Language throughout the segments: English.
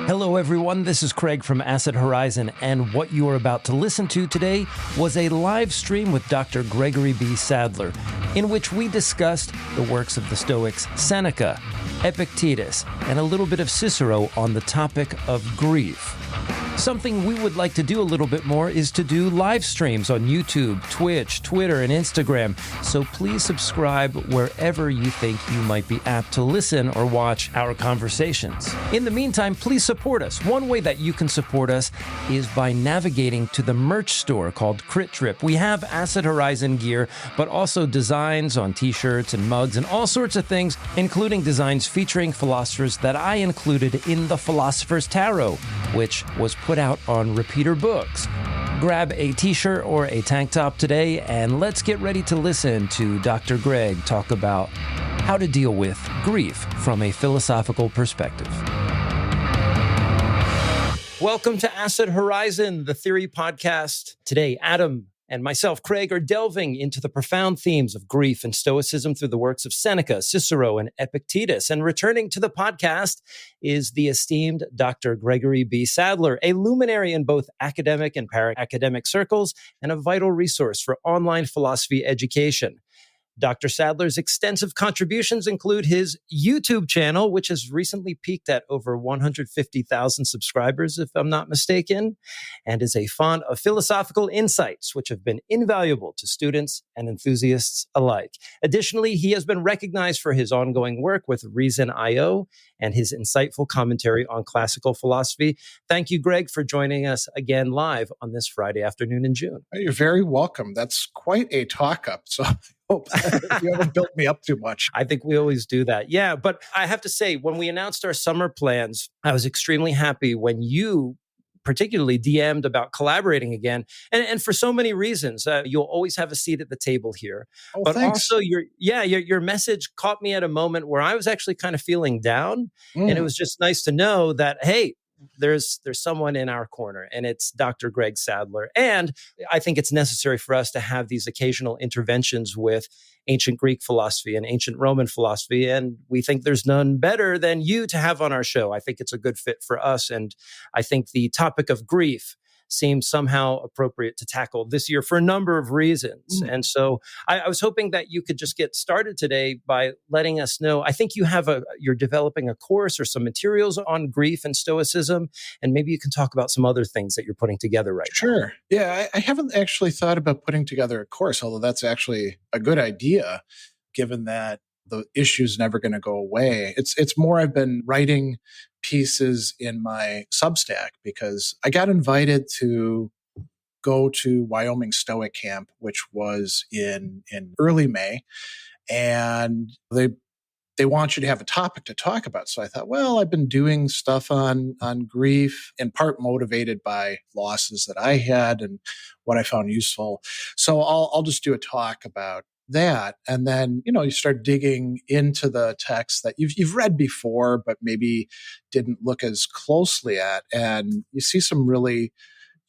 Hello, everyone. This is Craig from Acid Horizon, and what you are about to listen to today was a live stream with Dr. Gregory B. Sadler, in which we discussed the works of the Stoics Seneca, Epictetus, and a little bit of Cicero on the topic of grief. Something we would like to do a little bit more is to do live streams on YouTube, Twitch, Twitter, and Instagram. So please subscribe wherever you think you might be apt to listen or watch our conversations. In the meantime, please support us. One way that you can support us is by navigating to the merch store called Crit Trip. We have Acid Horizon gear, but also designs on t-shirts and mugs and all sorts of things, including designs featuring philosophers that I included in the Philosopher's Tarot, which was put out on Repeater Books. Grab a t-shirt or a tank top today, and let's get ready to listen to Dr. Greg talk about how to deal with grief from a philosophical perspective. Welcome to Acid Horizon, the theory podcast. Today, Adam and myself, Craig, are delving into the profound themes of grief and stoicism through the works of Seneca, Cicero, and Epictetus. And returning to the podcast is the esteemed Dr. Gregory B. Sadler, a luminary in both academic and para-academic circles and a vital resource for online philosophy education. Dr. Sadler's extensive contributions include his YouTube channel, which has recently peaked at over 150,000 subscribers, if I'm not mistaken, and is a font of philosophical insights, which have been invaluable to students and enthusiasts alike. Additionally, he has been recognized for his ongoing work with Reason.io and his insightful commentary on classical philosophy. Thank you, Greg, for joining us again live on this Friday afternoon in June. You're very welcome. That's quite a talk-up, so hope you haven't built me up too much. I think we always do that. Yeah, but I have to say, when we announced our summer plans, I was extremely happy when you particularly DM'd about collaborating again. And for so many reasons, you'll always have a seat at the table here. Oh, but thanks. also your message caught me at a moment where I was actually kind of feeling down. And it was just nice to know that, hey, there's someone in our corner, and it's Dr. Greg Sadler. And I think it's necessary for us to have these occasional interventions with ancient Greek philosophy and ancient Roman philosophy. And we think there's none better than you to have on our show. I think it's a good fit for us. And I think the topic of grief seems somehow appropriate to tackle this year for a number of reasons. And so I was hoping that you could just get started today by letting us know. I think you're developing a course or some materials on grief and stoicism, and maybe you can talk about some other things that you're putting together right now. Sure. Yeah, I haven't actually thought about putting together a course, although that's actually a good idea, given that the issue's never going to go away. It's more I've been writing pieces in my Substack because I got invited to go to Wyoming Stoic Camp, which was in early May, and they want you to have a topic to talk about. So I thought, well, I've been doing stuff on grief, in part motivated by losses that I had and what I found useful. So I'll just do a talk about that. And then, you start digging into the text that you've read before, but maybe didn't look as closely at. And you see some really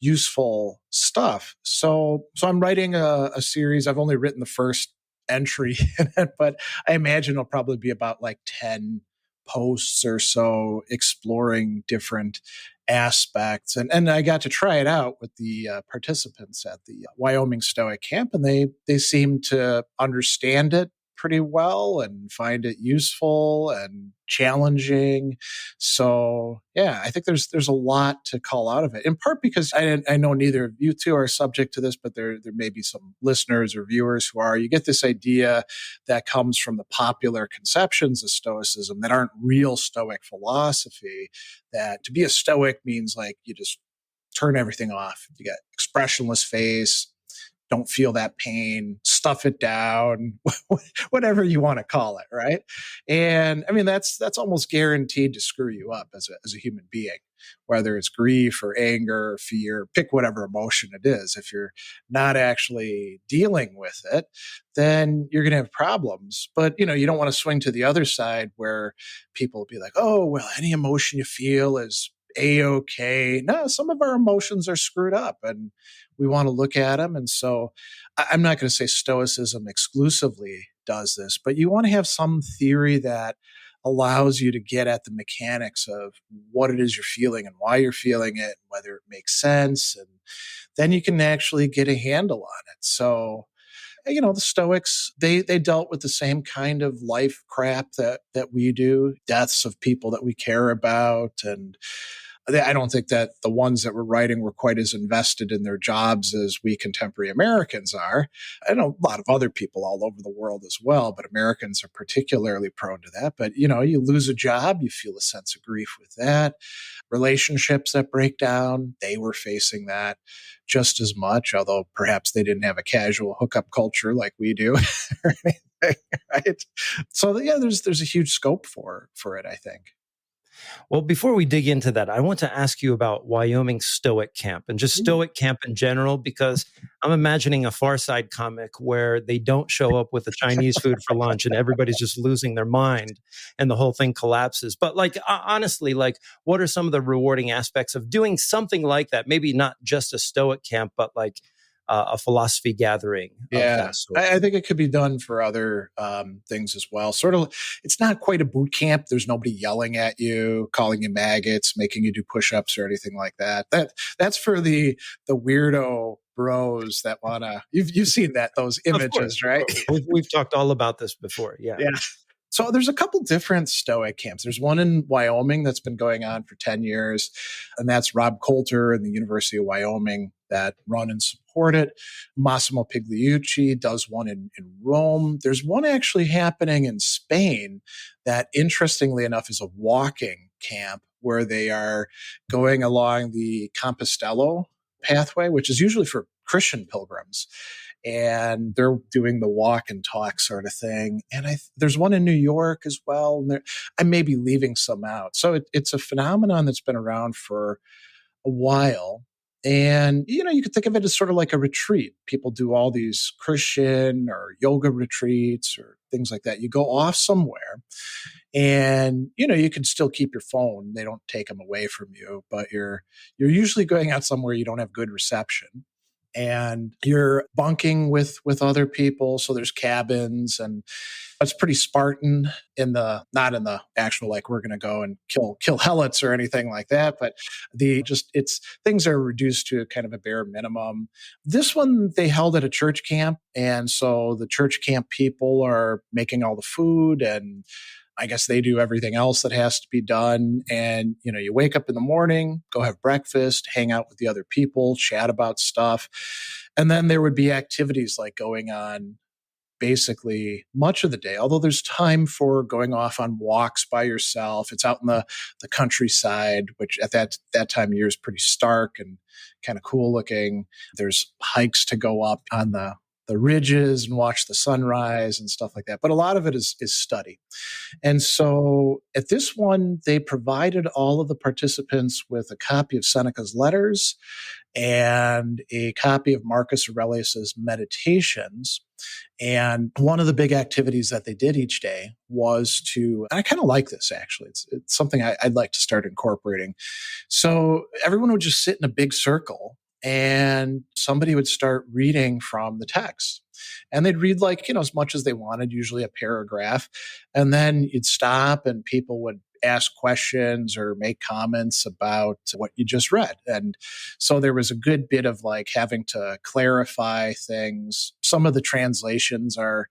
useful stuff. So I'm writing a series. I've only written the first entry in it, but I imagine it'll probably be about like 10 posts or so exploring different aspects. And I got to try it out with the participants at the Wyoming Stoic Camp, and they seemed to understand it pretty well and find it useful and challenging. So yeah, I think there's a lot to call out of it, in part because I know neither of you two are subject to this, but there may be some listeners or viewers who are. You get this idea that comes from the popular conceptions of Stoicism that aren't real Stoic philosophy, that to be a Stoic means like you just turn everything off. You got expressionless face, don't feel that pain, stuff it down, whatever you want to call it, right? And I mean, that's almost guaranteed to screw you up as a human being, whether it's grief or anger or fear, pick whatever emotion it is. If you're not actually dealing with it, then you're going to have problems. But, you don't want to swing to the other side where people will be like, oh, well, any emotion you feel is A-okay. No, some of our emotions are screwed up and we want to look at them. And so I'm not going to say Stoicism exclusively does this, but you want to have some theory that allows you to get at the mechanics of what it is you're feeling and why you're feeling it, whether it makes sense. And then you can actually get a handle on it. So, the Stoics, they dealt with the same kind of life crap that we do, deaths of people that we care about. And I don't think that the ones that were writing were quite as invested in their jobs as we contemporary Americans are. I know a lot of other people all over the world as well, but Americans are particularly prone to that. But, you lose a job, you feel a sense of grief with that. Relationships that break down, they were facing that just as much, although perhaps they didn't have a casual hookup culture like we do. Or anything, right? So yeah, there's a huge scope for it, I think. Well, before we dig into that, I want to ask you about Wyoming Stoic Camp and just Stoic Camp in general, because I'm imagining a Far Side comic where they don't show up with the Chinese food for lunch and everybody's just losing their mind and the whole thing collapses. But honestly, what are some of the rewarding aspects of doing something like that? Maybe not just a Stoic camp, but a philosophy gathering of Yeah, that sort. I think it could be done for other things as well. Sort of, it's not quite a boot camp. There's nobody yelling at you, calling you maggots, making you do push-ups or anything like that. That's for the weirdo bros that wanna. You've seen those images, Of right? course. We've talked all about this before. Yeah. Yeah. So there's a couple different Stoic camps. There's one in Wyoming that's been going on for 10 years, and that's Rob Coulter and the University of Wyoming that run and support it. Massimo Pigliucci does one in Rome. There's one actually happening in Spain that, interestingly enough, is a walking camp where they are going along the Compostela pathway, which is usually for Christian pilgrims, and they're doing the walk and talk sort of thing. And there's one in New York as well. And I may be leaving some out. So it's a phenomenon that's been around for a while. And, you could think of it as sort of like a retreat. People do all these Christian or yoga retreats or things like that. You go off somewhere and, you can still keep your phone. They don't take them away from you, but you're usually going out somewhere you don't have good reception, and you're bunking with other people. So there's cabins, and it's pretty Spartan not in the actual, like, we're going to go and kill helots or anything like that, but it's things are reduced to kind of a bare minimum. This one they held at a church camp. And so the church camp people are making all the food, and I guess they do everything else that has to be done. And, you wake up in the morning, go have breakfast, hang out with the other people, chat about stuff. And then there would be activities like going on basically much of the day, although there's time for going off on walks by yourself. It's out in the countryside, which at that time of year is pretty stark and kind of cool looking. There's hikes to go up on the ridges and watch the sunrise and stuff like that. But a lot of it is study. And so at this one, they provided all of the participants with a copy of Seneca's letters and a copy of Marcus Aurelius's Meditations. And one of the big activities that they did each day was and I kind of like this actually. It's something I'd like to start incorporating. So everyone would just sit in a big circle, and somebody would start reading from the text. And they'd read as much as they wanted, usually a paragraph. And then you'd stop and people would ask questions or make comments about what you just read. And so there was a good bit of having to clarify things. Some of the translations are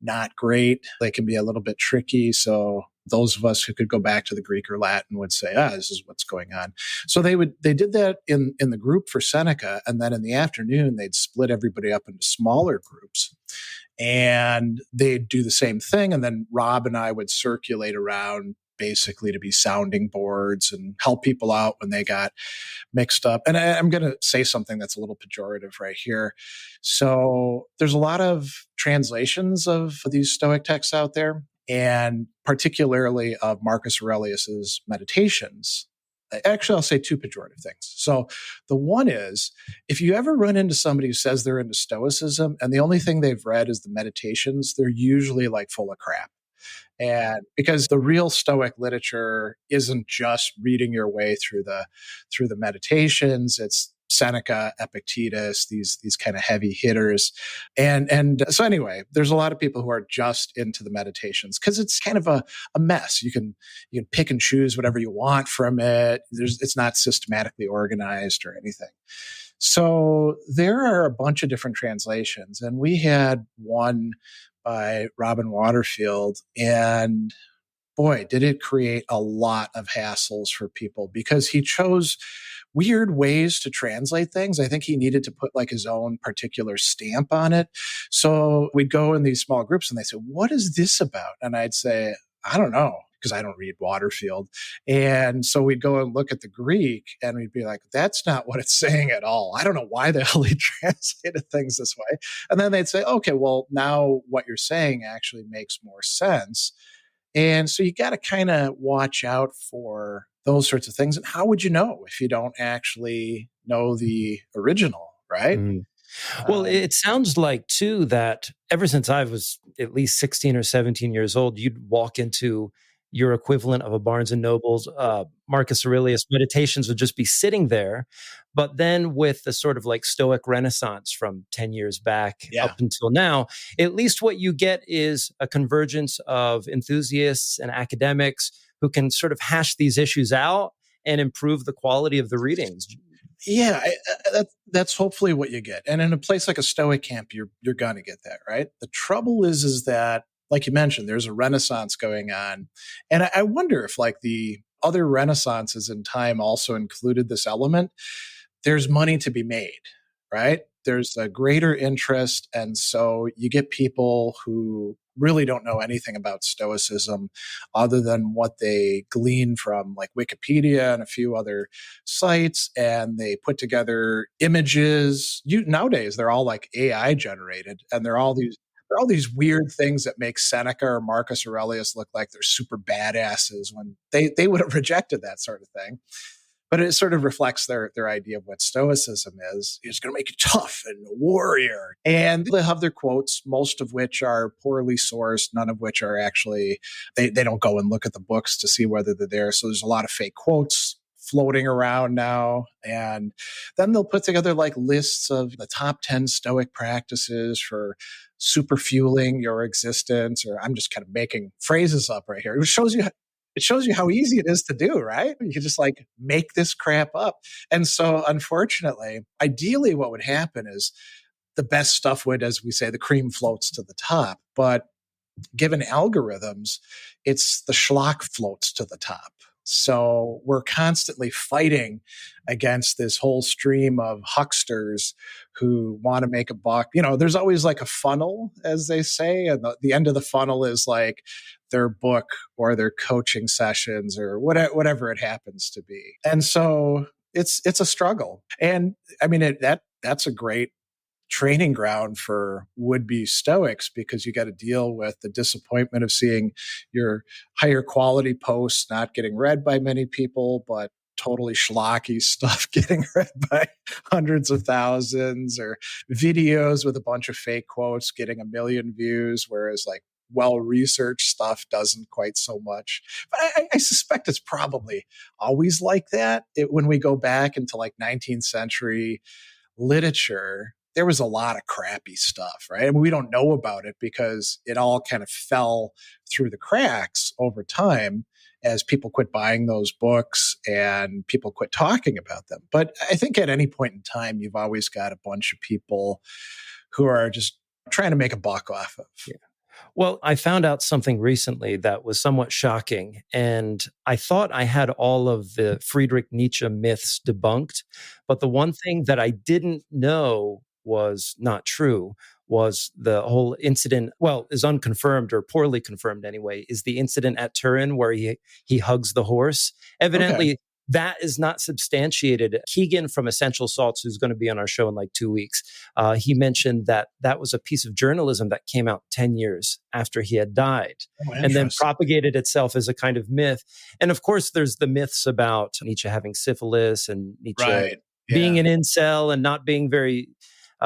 not great. They can be a little bit tricky. So those of us who could go back to the Greek or Latin would say, this is what's going on. So they did that in the group for Seneca. And then in the afternoon, they'd split everybody up into smaller groups, and they'd do the same thing. And then Rob and I would circulate around basically to be sounding boards and help people out when they got mixed up. And I'm going to say something that's a little pejorative right here. So there's a lot of translations of these Stoic texts out there, and particularly of Marcus Aurelius's Meditations. Actually, I'll say two pejorative things. So the one is, if you ever run into somebody who says they're into Stoicism and the only thing they've read is the Meditations, they're usually full of crap. And because the real Stoic literature isn't just reading your way through the Meditations, it's Seneca, Epictetus, these kind of heavy hitters. And so anyway, there's a lot of people who are just into the meditations because it's kind of a mess. You can pick and choose whatever you want from it. It's not systematically organized or anything. So there are a bunch of different translations, and we had one by Robin Waterfield, and boy, did it create a lot of hassles for people because he chose weird ways to translate things. I think he needed to put like his own particular stamp on it. So we'd go in these small groups and they say, "What is this about?" And I'd say, "I don't know," because I don't read Waterfield. And so we'd go and look at the Greek and we'd be like, "That's not what it's saying at all. I don't know why the hell he translated things this way." And then they'd say, "Okay, well, now what you're saying actually makes more sense." And so you got to kind of watch out for those sorts of things. And how would you know if you don't actually know the original, right? Mm. Well, it sounds like, too, that ever since I was at least 16 or 17 years old, you'd walk into your equivalent of a Barnes and Noble's, Marcus Aurelius Meditations would just be sitting there. But then with the sort of like Stoic Renaissance from 10 years back Yeah. up until now, at least what you get is a convergence of enthusiasts and academics who can sort of hash these issues out and improve the quality of the readings. Yeah, that's hopefully what you get. And in a place like a Stoic camp, you're going to get that, right? The trouble is that, like you mentioned, there's a renaissance going on. And I wonder if like the other renaissances in time also included this element. There's money to be made, right? There's a greater interest. And so you get people who really don't know anything about Stoicism other than what they glean from like Wikipedia and a few other sites. And they put together images. Nowadays, they're all like AI generated, and they're all these weird things that make Seneca or Marcus Aurelius look like they're super badasses when they would have rejected that sort of thing. But it sort of reflects their idea of what Stoicism is. It's going to make you tough and a warrior. And they have their quotes, most of which are poorly sourced, none of which are actually, they don't go and look at the books to see whether they're there. So there's a lot of fake quotes floating around now. And then they'll put together like lists of the top 10 Stoic practices for super fueling your existence, or I'm just kind of making phrases up right here. It shows you how easy it is to do, right? You can just like make this crap up. And so unfortunately, ideally what would happen is the best stuff would, as we say, the cream floats to the top. But given algorithms, it's the schlock floats to the top. So we're constantly fighting against this whole stream of hucksters who want to make a buck. There's always like a funnel, as they say, and the end of the funnel is like their book or their coaching sessions or whatever it happens to be. And so it's a struggle. And I mean, that's a great training ground for would-be Stoics, because you got to deal with the disappointment of seeing your higher quality posts not getting read by many people, but totally schlocky stuff getting read by hundreds of thousands, or videos with a bunch of fake quotes getting 1 million views, whereas like well-researched stuff doesn't quite so much. But I suspect it's probably always like that. When we go back into like 19th century literature, there was a lot of crappy stuff, right? I mean, we don't know about it because it all kind of fell through the cracks over time as people quit buying those books and people quit talking about them. But I think at any point in time, you've always got a bunch of people who are just trying to make a buck off of. Yeah. Well, I found out something recently that was somewhat shocking, and I thought I had all of the Friedrich Nietzsche myths debunked, but the one thing that I didn't know was not true was the whole incident, well, is unconfirmed or poorly confirmed anyway, is the incident at Turin where he hugs the horse. Evidently, Okay. that is not substantiated. Keegan from Essential Salts, who's going to be on our show in like 2 weeks, he mentioned that was a piece of journalism that came out 10 years after he had died, and then propagated itself as a kind of myth. And of course, there's the myths about Nietzsche having syphilis and Nietzsche Right. being an incel and not being very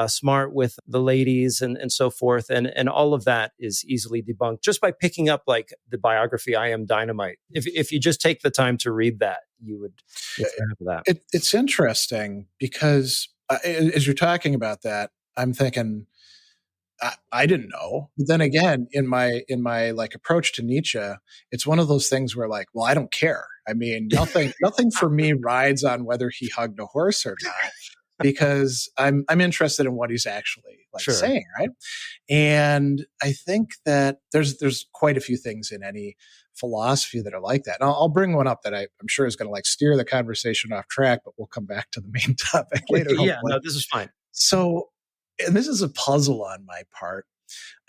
smart with the ladies and so forth. And all of that is easily debunked just by picking up like the biography, I Am Dynamite. If you just take the time to read that, you would get to have that. It's interesting because as you're talking about that, I'm thinking, I didn't know. But then again, in my like approach to Nietzsche, it's one of those things where like, well, I don't care. I mean, nothing for me rides on whether he hugged a horse or not, because I'm interested in what he's actually like Sure. saying, right? And I think that there's quite a few things in any philosophy that are like that. And I'll bring one up that I'm sure is going to like steer the conversation off track, but we'll come back to the main topic later. Yeah, no, this is fine. So, and this is a puzzle on my part.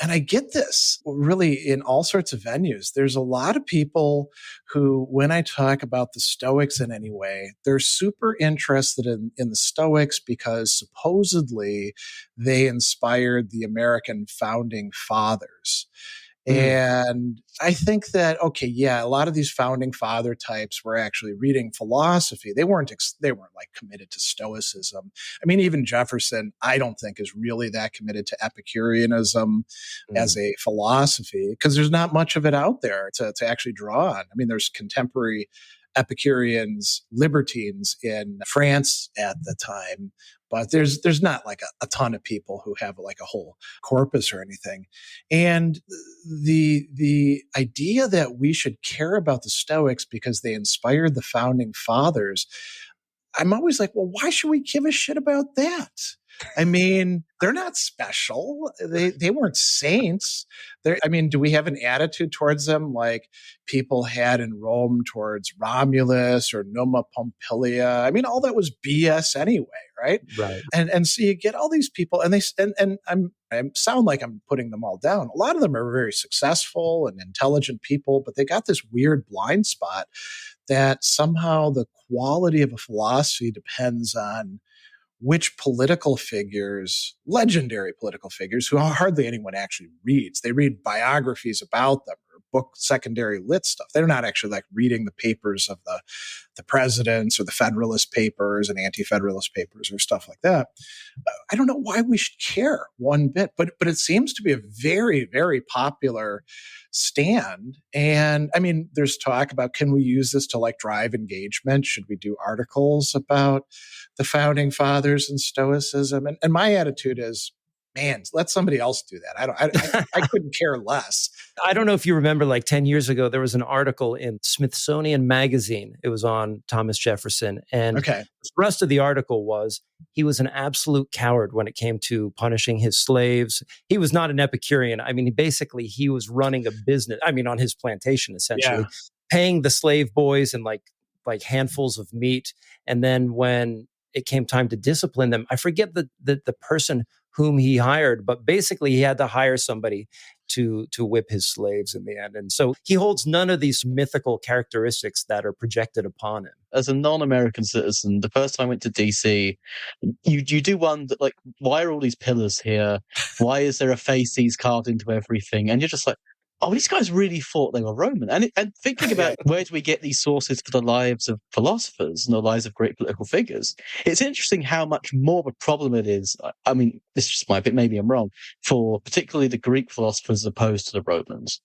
And I get this really in all sorts of venues. There's a lot of people who, when I talk about the Stoics in any way, they're super interested in the Stoics because supposedly they inspired the American founding fathers. And I think that, okay, yeah, a lot of these founding father types were actually reading philosophy. They weren't like committed to Stoicism. I mean, even Jefferson, I don't think is really that committed to Epicureanism as a philosophy, because there's not much of it out there to actually draw on. I mean, there's contemporary Epicureans, libertines in France at the time, but there's not like a ton of people who have like a whole corpus or anything. And the idea that we should care about the Stoics because they inspired the founding fathers, I'm always like, well, why should we give a shit about that? I mean, they're not special. They weren't saints. I mean, do we have an attitude towards them like people had in Rome towards Romulus or Numa Pompilia? I mean, all that was BS anyway, right? Right. And so you get all these people, and I sound like I'm putting them all down. A lot of them are very successful and intelligent people, but they got this weird blind spot that somehow the quality of a philosophy depends on which political figures, legendary political figures, who hardly anyone actually reads. They read biographies about them or book secondary lit stuff. They're not actually like reading the papers of the presidents or the Federalist Papers and anti-Federalist papers or stuff like that. I don't know why we should care one bit, but it seems to be a very, very popular stand. And I mean, there's talk about, can we use this to like drive engagement? Should we do articles about the founding fathers and Stoicism? And my attitude is, man, let somebody else do that. I couldn't care less. I don't know if you remember, like 10 years ago, there was an article in Smithsonian Magazine. It was on Thomas Jefferson. And the rest of the article was he was an absolute coward when it came to punishing his slaves. He was not an Epicurean. I mean, basically, he was running a business, I mean, on his plantation, essentially, paying the slave boys and like handfuls of meat. And then when it came time to discipline them, I forget the person whom he hired, but basically he had to hire somebody to whip his slaves in the end. And so he holds none of these mythical characteristics that are projected upon him. As a non-American citizen, the first time I went to DC, you do wonder, like, why are all these pillars here? Why is there a faces carved into everything? And you're just like, oh, these guys really thought they were Roman. And thinking about where do we get these sources for the lives of philosophers and the lives of great political figures, it's interesting how much more of a problem it is. I mean, this is just my bit, maybe I'm wrong, for particularly the Greek philosophers as opposed to the Romans.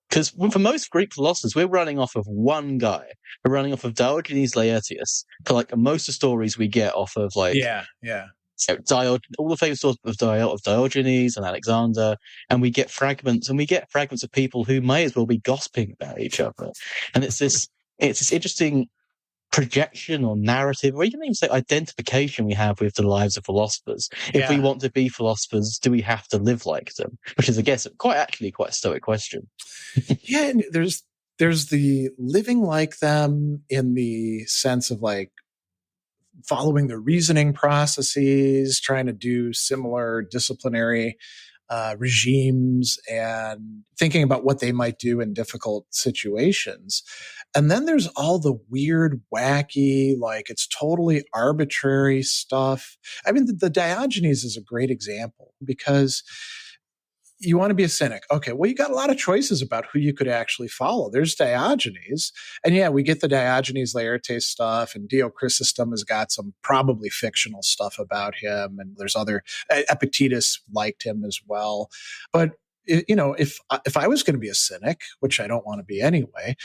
Because for most Greek philosophers, we're running off of one guy. We're running off of Diogenes Laertius. For like most of the stories we get off of like... all the famous stories of Diogenes and Alexander, and we get fragments of people who may as well be gossiping about each other. And it's this interesting projection or narrative, or you can even say identification we have with the lives of philosophers. If we want to be philosophers, do we have to live like them? Which is, I guess, quite a Stoic question. Yeah, and there's the living like them in the sense of like following the reasoning processes, trying to do similar disciplinary regimes and thinking about what they might do in difficult situations. And then there's all the weird, wacky, like it's totally arbitrary stuff. I mean, the Diogenes is a great example because you want to be a cynic. Okay, well, you got a lot of choices about who you could actually follow. There's Diogenes. And yeah, we get the Diogenes Laertes stuff, and Dio Chrysostom has got some probably fictional stuff about him. And there's other, Epictetus liked him as well. But if I was going to be a cynic, which I don't want to be anyway,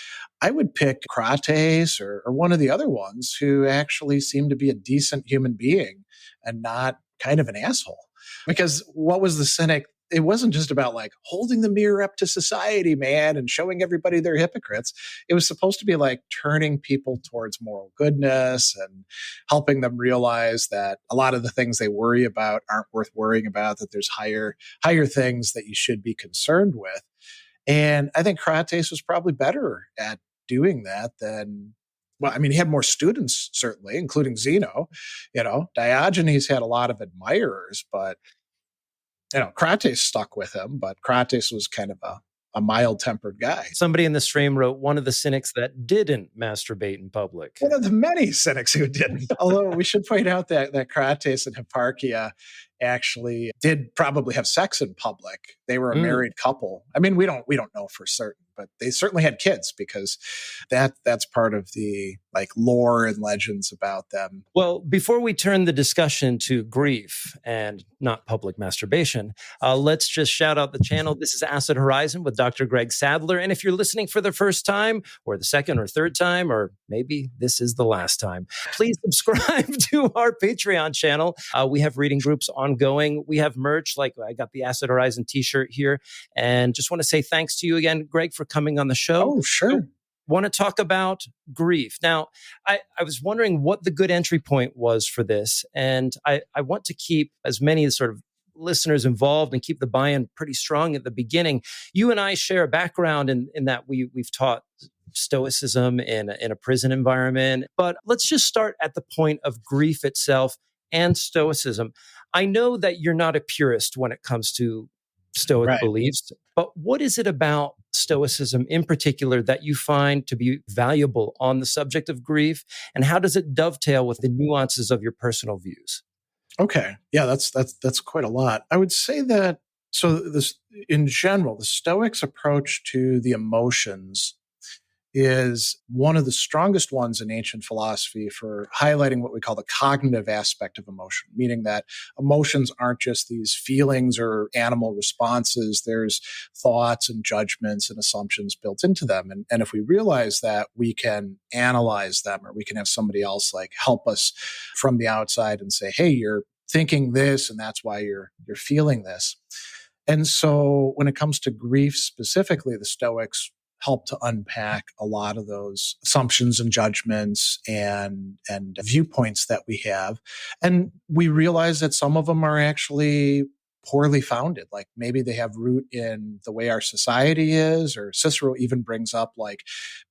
I would pick Crates or one of the other ones who actually seemed to be a decent human being and not kind of an asshole. Because what was the cynic? It wasn't just about like holding the mirror up to society, man, and showing everybody they're hypocrites. It was supposed to be like turning people towards moral goodness and helping them realize that a lot of the things they worry about aren't worth worrying about, that there's higher things that you should be concerned with. And I think Crates was probably better at doing that than, well, I mean, he had more students, certainly, including Zeno. Diogenes had a lot of admirers, but Crates stuck with him, but Crates was kind of a mild-tempered guy. Somebody in the stream wrote, one of the cynics that didn't masturbate in public. One of the many cynics who didn't. Although we should point out that Crates and Hipparchia actually did probably have sex in public. They were a married couple. I mean, we don't know for certain, but they certainly had kids, because that's part of the like lore and legends about them. Well, before we turn the discussion to grief and not public masturbation, let's just shout out the channel. This is Acid Horizon with Dr. Greg Sadler. And if you're listening for the first time or the second or third time, or maybe this is the last time, please subscribe to our Patreon channel. We have reading groups ongoing. We have merch, like I got the Acid Horizon t-shirt here. And just want to say thanks to you again, Greg, for coming on the show. Oh, sure. Want to talk about grief. Now, I was wondering what the good entry point was for this. And I want to keep as many sort of listeners involved and keep the buy-in pretty strong at the beginning. You and I share a background in that we've taught Stoicism in a prison environment. But let's just start at the point of grief itself and Stoicism. I know that you're not a purist when it comes to Stoic beliefs, but what is it about Stoicism in particular that you find to be valuable on the subject of grief? And how does it dovetail with the nuances of your personal views? Okay. Yeah, that's quite a lot. I would say that, so this, in general, the Stoics' approach to the emotions is one of the strongest ones in ancient philosophy for highlighting what we call the cognitive aspect of emotion, meaning that emotions aren't just these feelings or animal responses. There's thoughts and judgments and assumptions built into them. And if we realize that, we can analyze them, or we can have somebody else like help us from the outside and say, hey, you're thinking this, and that's why you're feeling this. And so when it comes to grief specifically, the Stoics help to unpack a lot of those assumptions and judgments and viewpoints that we have. And we realize that some of them are actually poorly founded. Like maybe they have root in the way our society is, or Cicero even brings up like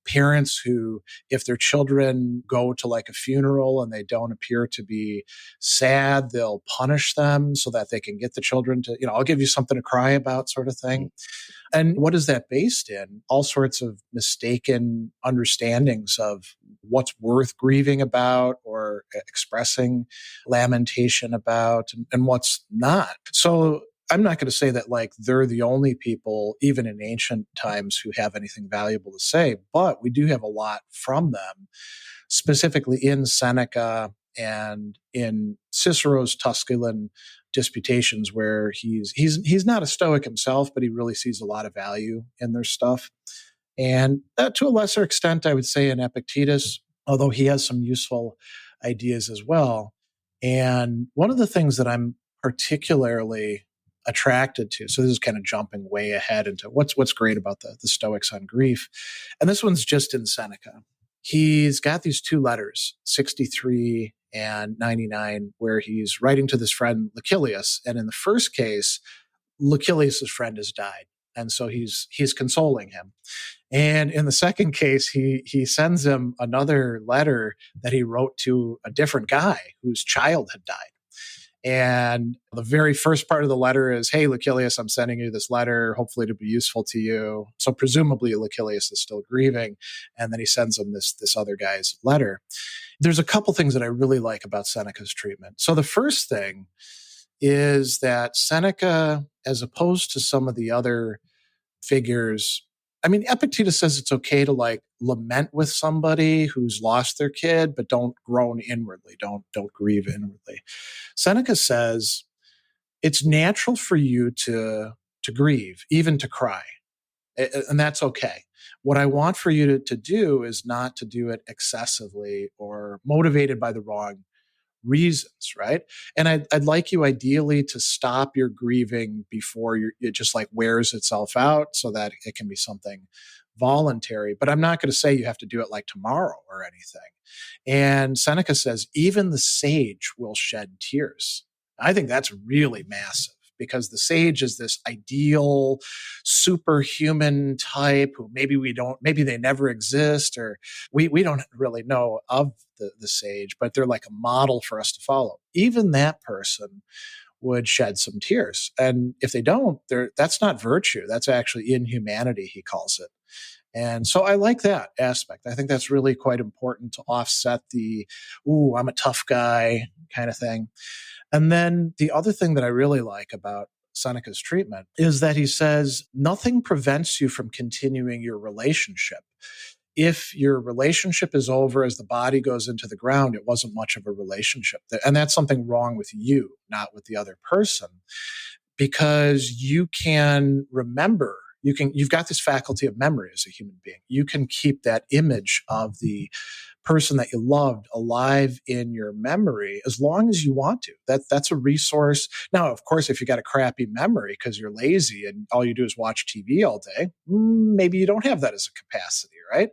parents who, if their children go to like a funeral and they don't appear to be sad, they'll punish them so that they can get the children to, I'll give you something to cry about, sort of thing. And what is that based in? All sorts of mistaken understandings of what's worth grieving about or expressing lamentation about, and what's not. So I'm not going to say that like they're the only people, even in ancient times, who have anything valuable to say, but we do have a lot from them, specifically in Seneca and in Cicero's Tusculan disputations, where he's not a Stoic himself, but he really sees a lot of value in their stuff. And to a lesser extent, I would say in Epictetus, although he has some useful ideas as well. And one of the things that I'm particularly attracted to, so this is kind of jumping way ahead into what's great about the Stoics on grief. And this one's just in Seneca. He's got these two letters, 63 and 99, where he's writing to this friend, Lucilius. And in the first case, Lucilius's friend has died. And so he's consoling him. And in the second case, he sends him another letter that he wrote to a different guy whose child had died. And the very first part of the letter is, hey, Lucilius, I'm sending you this letter, hopefully to be useful to you. So presumably Lucilius is still grieving. And then he sends him this other guy's letter. There's a couple things that I really like about Seneca's treatment. So the first thing is that Seneca, as opposed to some of the other figures, I mean, Epictetus says it's okay to like lament with somebody who's lost their kid, but don't groan inwardly, don't grieve inwardly. Seneca says it's natural for you to grieve, even to cry, and that's okay. What I want for you to do is not to do it excessively or motivated by the wrong reasons, right? And I'd like you ideally to stop your grieving before it just like wears itself out so that it can be something voluntary. But I'm not going to say you have to do it like tomorrow or anything. And Seneca says, even the sage will shed tears. I think that's really massive because the sage is this ideal superhuman type who maybe they never exist, or we don't really know of the sage, but they're like a model for us to follow. Even that person would shed some tears. And if they don't, that's not virtue. That's actually inhumanity, he calls it. And so I like that aspect. I think that's really quite important to offset the, ooh, I'm a tough guy kind of thing. And then the other thing that I really like about Seneca's treatment is that he says nothing prevents you from continuing your relationship. If your relationship is over as the body goes into the ground, it wasn't much of a relationship. And that's something wrong with you, not with the other person, because you can remember. You've got this faculty of memory as a human being. You can keep that image of the person that you loved alive in your memory as long as you want to. That's a resource. Now, of course, if you got a crappy memory because you're lazy and all you do is watch TV all day, maybe you don't have that as a capacity, right?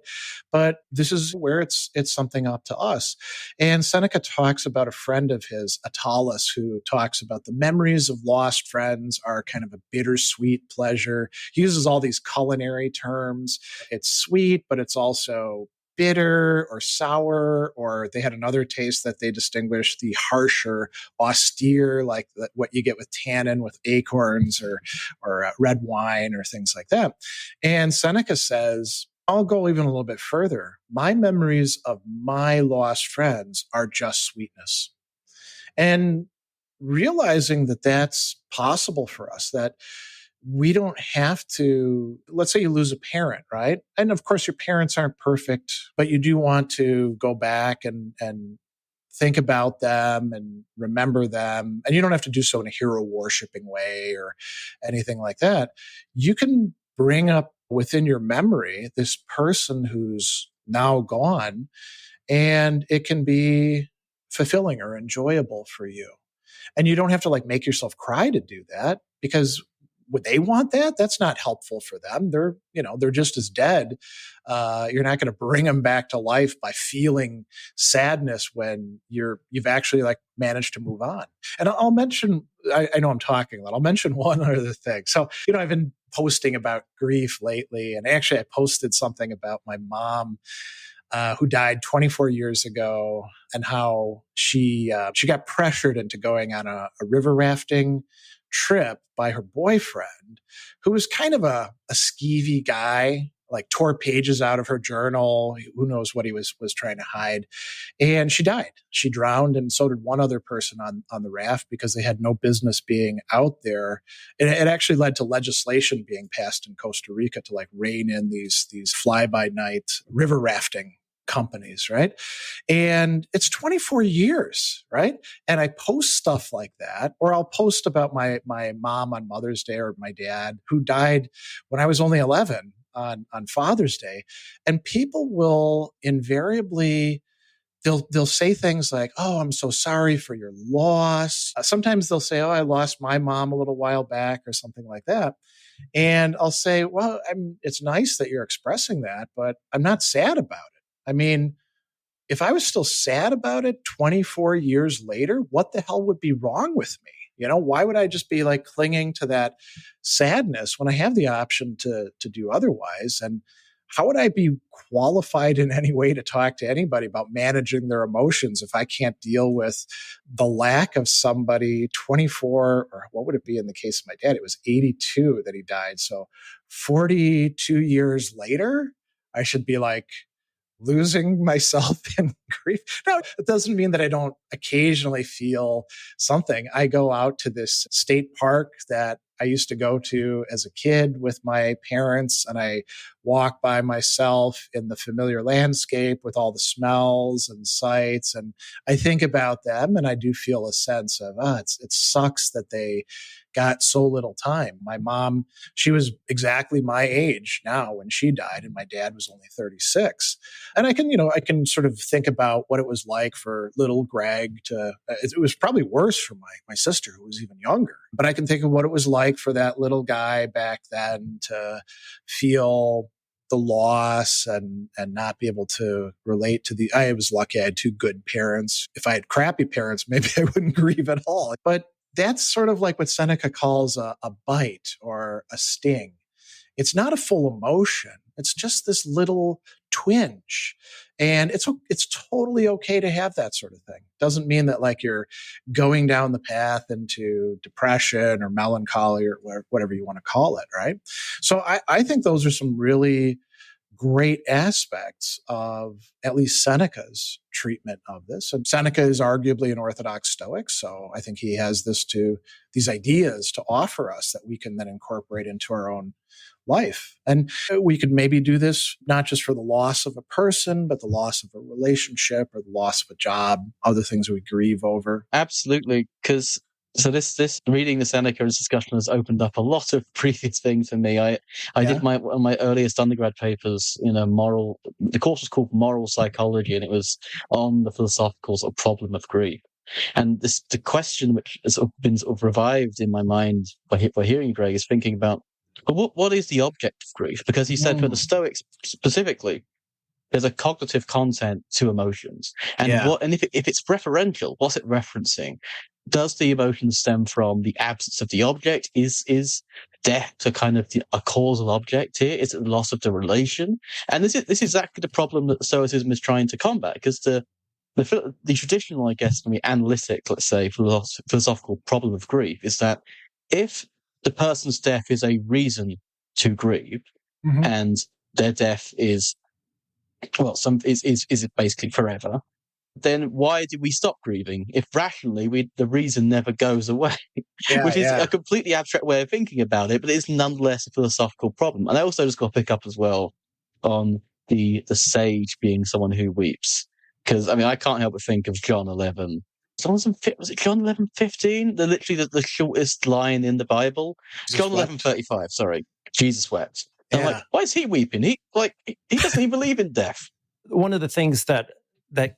But this is where it's something up to us. And Seneca talks about a friend of his, Attalus, who talks about the memories of lost friends are kind of a bittersweet pleasure. He uses all these culinary terms. It's sweet, but it's also bitter or sour, or they had another taste that they distinguished, the harsh or austere, like what you get with tannin with acorns or red wine or things like that. And Seneca says, I'll go even a little bit further. My memories of my lost friends are just sweetness. And realizing that that's possible for us, that we don't have to, let's say you lose a parent, right? And of course, your parents aren't perfect, but you do want to go back and think about them and remember them. And you don't have to do so in a hero worshiping way or anything like that. You can bring up within your memory this person who's now gone, and it can be fulfilling or enjoyable for you. And you don't have to like make yourself cry to do that, because would they want that? That's not helpful for them. They're just as dead. You're not going to bring them back to life by feeling sadness when you've actually like managed to move on. And I'll mention, I know I'm talking a lot. I'll mention one other thing. So, I've been posting about grief lately, and actually I posted something about my mom, who died 24 years ago, and how she got pressured into going on a river rafting trip by her boyfriend, who was kind of a skeevy guy, like tore pages out of her journal. Who knows what he was trying to hide. And she died. She drowned, and so did one other person on the raft, because they had no business being out there. And it actually led to legislation being passed in Costa Rica to like rein in these fly-by-night river rafting companies, right? And it's 24 years, right? And I post stuff like that, or I'll post about my mom on Mother's Day, or my dad who died when I was only 11 on Father's Day. And people will invariably, they'll say things like, "Oh, I'm so sorry for your loss." Sometimes they'll say, "Oh, I lost my mom a little while back," or something like that. And I'll say, "Well, it's nice that you're expressing that, but I'm not sad about it. I mean, if I was still sad about it 24 years later, what the hell would be wrong with me? Why would I just be like clinging to that sadness when I have the option to do otherwise? And how would I be qualified in any way to talk to anybody about managing their emotions if I can't deal with the lack of somebody 24, or what would it be in the case of my dad? It was 82 that he died. So 42 years later, I should be like losing myself in grief. No, it doesn't mean that I don't occasionally feel something. I go out to this state park that I used to go to as a kid with my parents, and I walk by myself in the familiar landscape with all the smells and sights. And I think about them, and I do feel a sense of, it sucks that they got so little time. My mom, she was exactly my age now when she died, and my dad was only 36. And I can sort of think about what it was like for little Greg it was probably worse for my sister, who was even younger. But I can think of what it was like for that little guy back then to feel the loss and not be able to relate to I was lucky I had two good parents. If I had crappy parents, maybe I wouldn't grieve at all. But that's sort of like what Seneca calls a bite or a sting. It's not a full emotion. It's just this little twinge. And it's totally okay to have that sort of thing. Doesn't mean that like you're going down the path into depression or melancholy or whatever you want to call it, right? So I think those are some really great aspects of at least Seneca's treatment of this. And Seneca is arguably an Orthodox Stoic, so I think he has these ideas to offer us that we can then incorporate into our own life. And we could maybe do this not just for the loss of a person, but the loss of a relationship or the loss of a job, other things we grieve over. Absolutely, because this reading the Seneca's discussion has opened up a lot of previous things for me. I did one of my earliest undergrad papers in the course was called Moral Psychology, and it was on the philosophical sort of problem of grief. And the question which has been sort of revived in my mind by hearing Greg is thinking about, well, what is the object of grief? Because he said for the Stoics specifically, there's a cognitive content to emotions. And if it's referential, what's it referencing? Does the emotion stem from the absence of the object? Is death a kind of a causal object here? Is it the loss of the relation? And this is exactly the problem that Stoicism is trying to combat, because the traditional, I guess, analytic, let's say, philosophical problem of grief is that if the person's death is a reason to grieve, and their death is it basically forever, then why do we stop grieving if rationally the reason never goes away? Which is a completely abstract way of thinking about it, but it's nonetheless a philosophical problem. And I also just got to pick up as well on the sage being someone who weeps, because I can't help but think of John 11. Was it John 11:15? Literally the shortest line in the Bible. John 11:35. Sorry, Jesus wept. And I'm like, why is he weeping? He doesn't even believe in death. One of the things that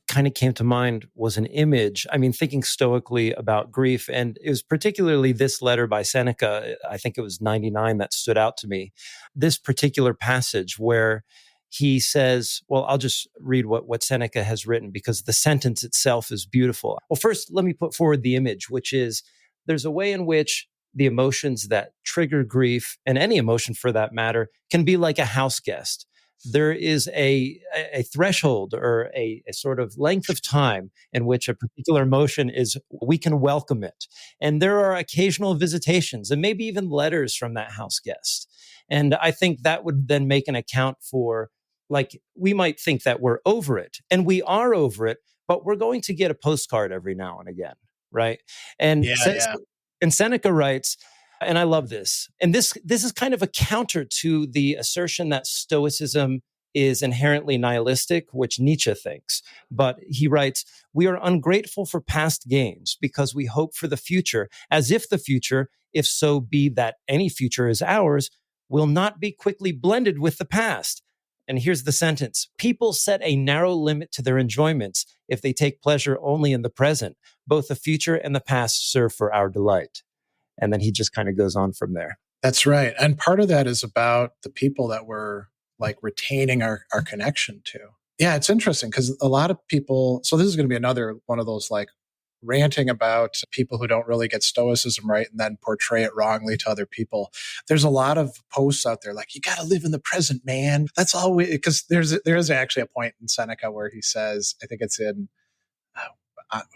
kind of came to mind was an image. Thinking stoically about grief, and it was particularly this letter by Seneca, I think it was 99, that stood out to me. This particular passage where he says, well, I'll just read what Seneca has written because the sentence itself is beautiful. Well, first, let me put forward the image, which is there's a way in which the emotions that trigger grief, and any emotion for that matter, can be like a house guest. There is a threshold or a sort of length of time in which a particular emotion we can welcome it. And there are occasional visitations and maybe even letters from that house guest. And I think that would then make an account for, like, we might think that we're over it, and we are over it, but we're going to get a postcard every now and again, right? And and Seneca writes, and I love this, and this is kind of a counter to the assertion that Stoicism is inherently nihilistic, which Nietzsche thinks. But he writes, we are ungrateful for past gains because we hope for the future, as if the future, if so be that any future is ours, will not be quickly blended with the past. And here's the sentence. People set a narrow limit to their enjoyments if they take pleasure only in the present. Both the future and the past serve for our delight. And then he just kind of goes on from there. That's right. And part of that is about the people that we're like retaining our connection to. Yeah, it's interesting because a lot of people, so this is going to be another one of those like ranting about people who don't really get Stoicism right and then portray it wrongly to other people. There's a lot of posts out there like, you got to live in the present, man. That's all because there is actually a point in Seneca where he says, I think it's in,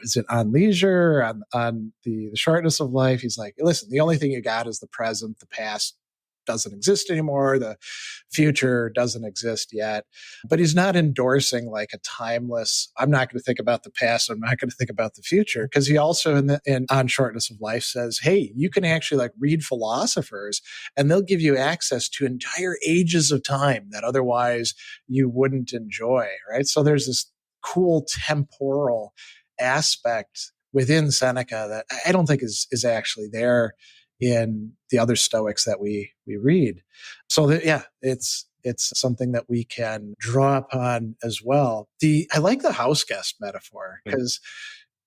is it on leisure, on the shortness of life? He's like, listen, the only thing you got is the present. The past doesn't exist anymore. The future doesn't exist yet. But he's not endorsing like a timeless, I'm not going to think about the past, I'm not going to think about the future. Because he also in On Shortness of Life says, hey, you can actually like read philosophers and they'll give you access to entire ages of time that otherwise you wouldn't enjoy, right? So there's this cool temporal aspect within Seneca that I don't think is actually there in the other Stoics that we read. So that, yeah, it's something that we can draw upon as well. I like the house guest metaphor because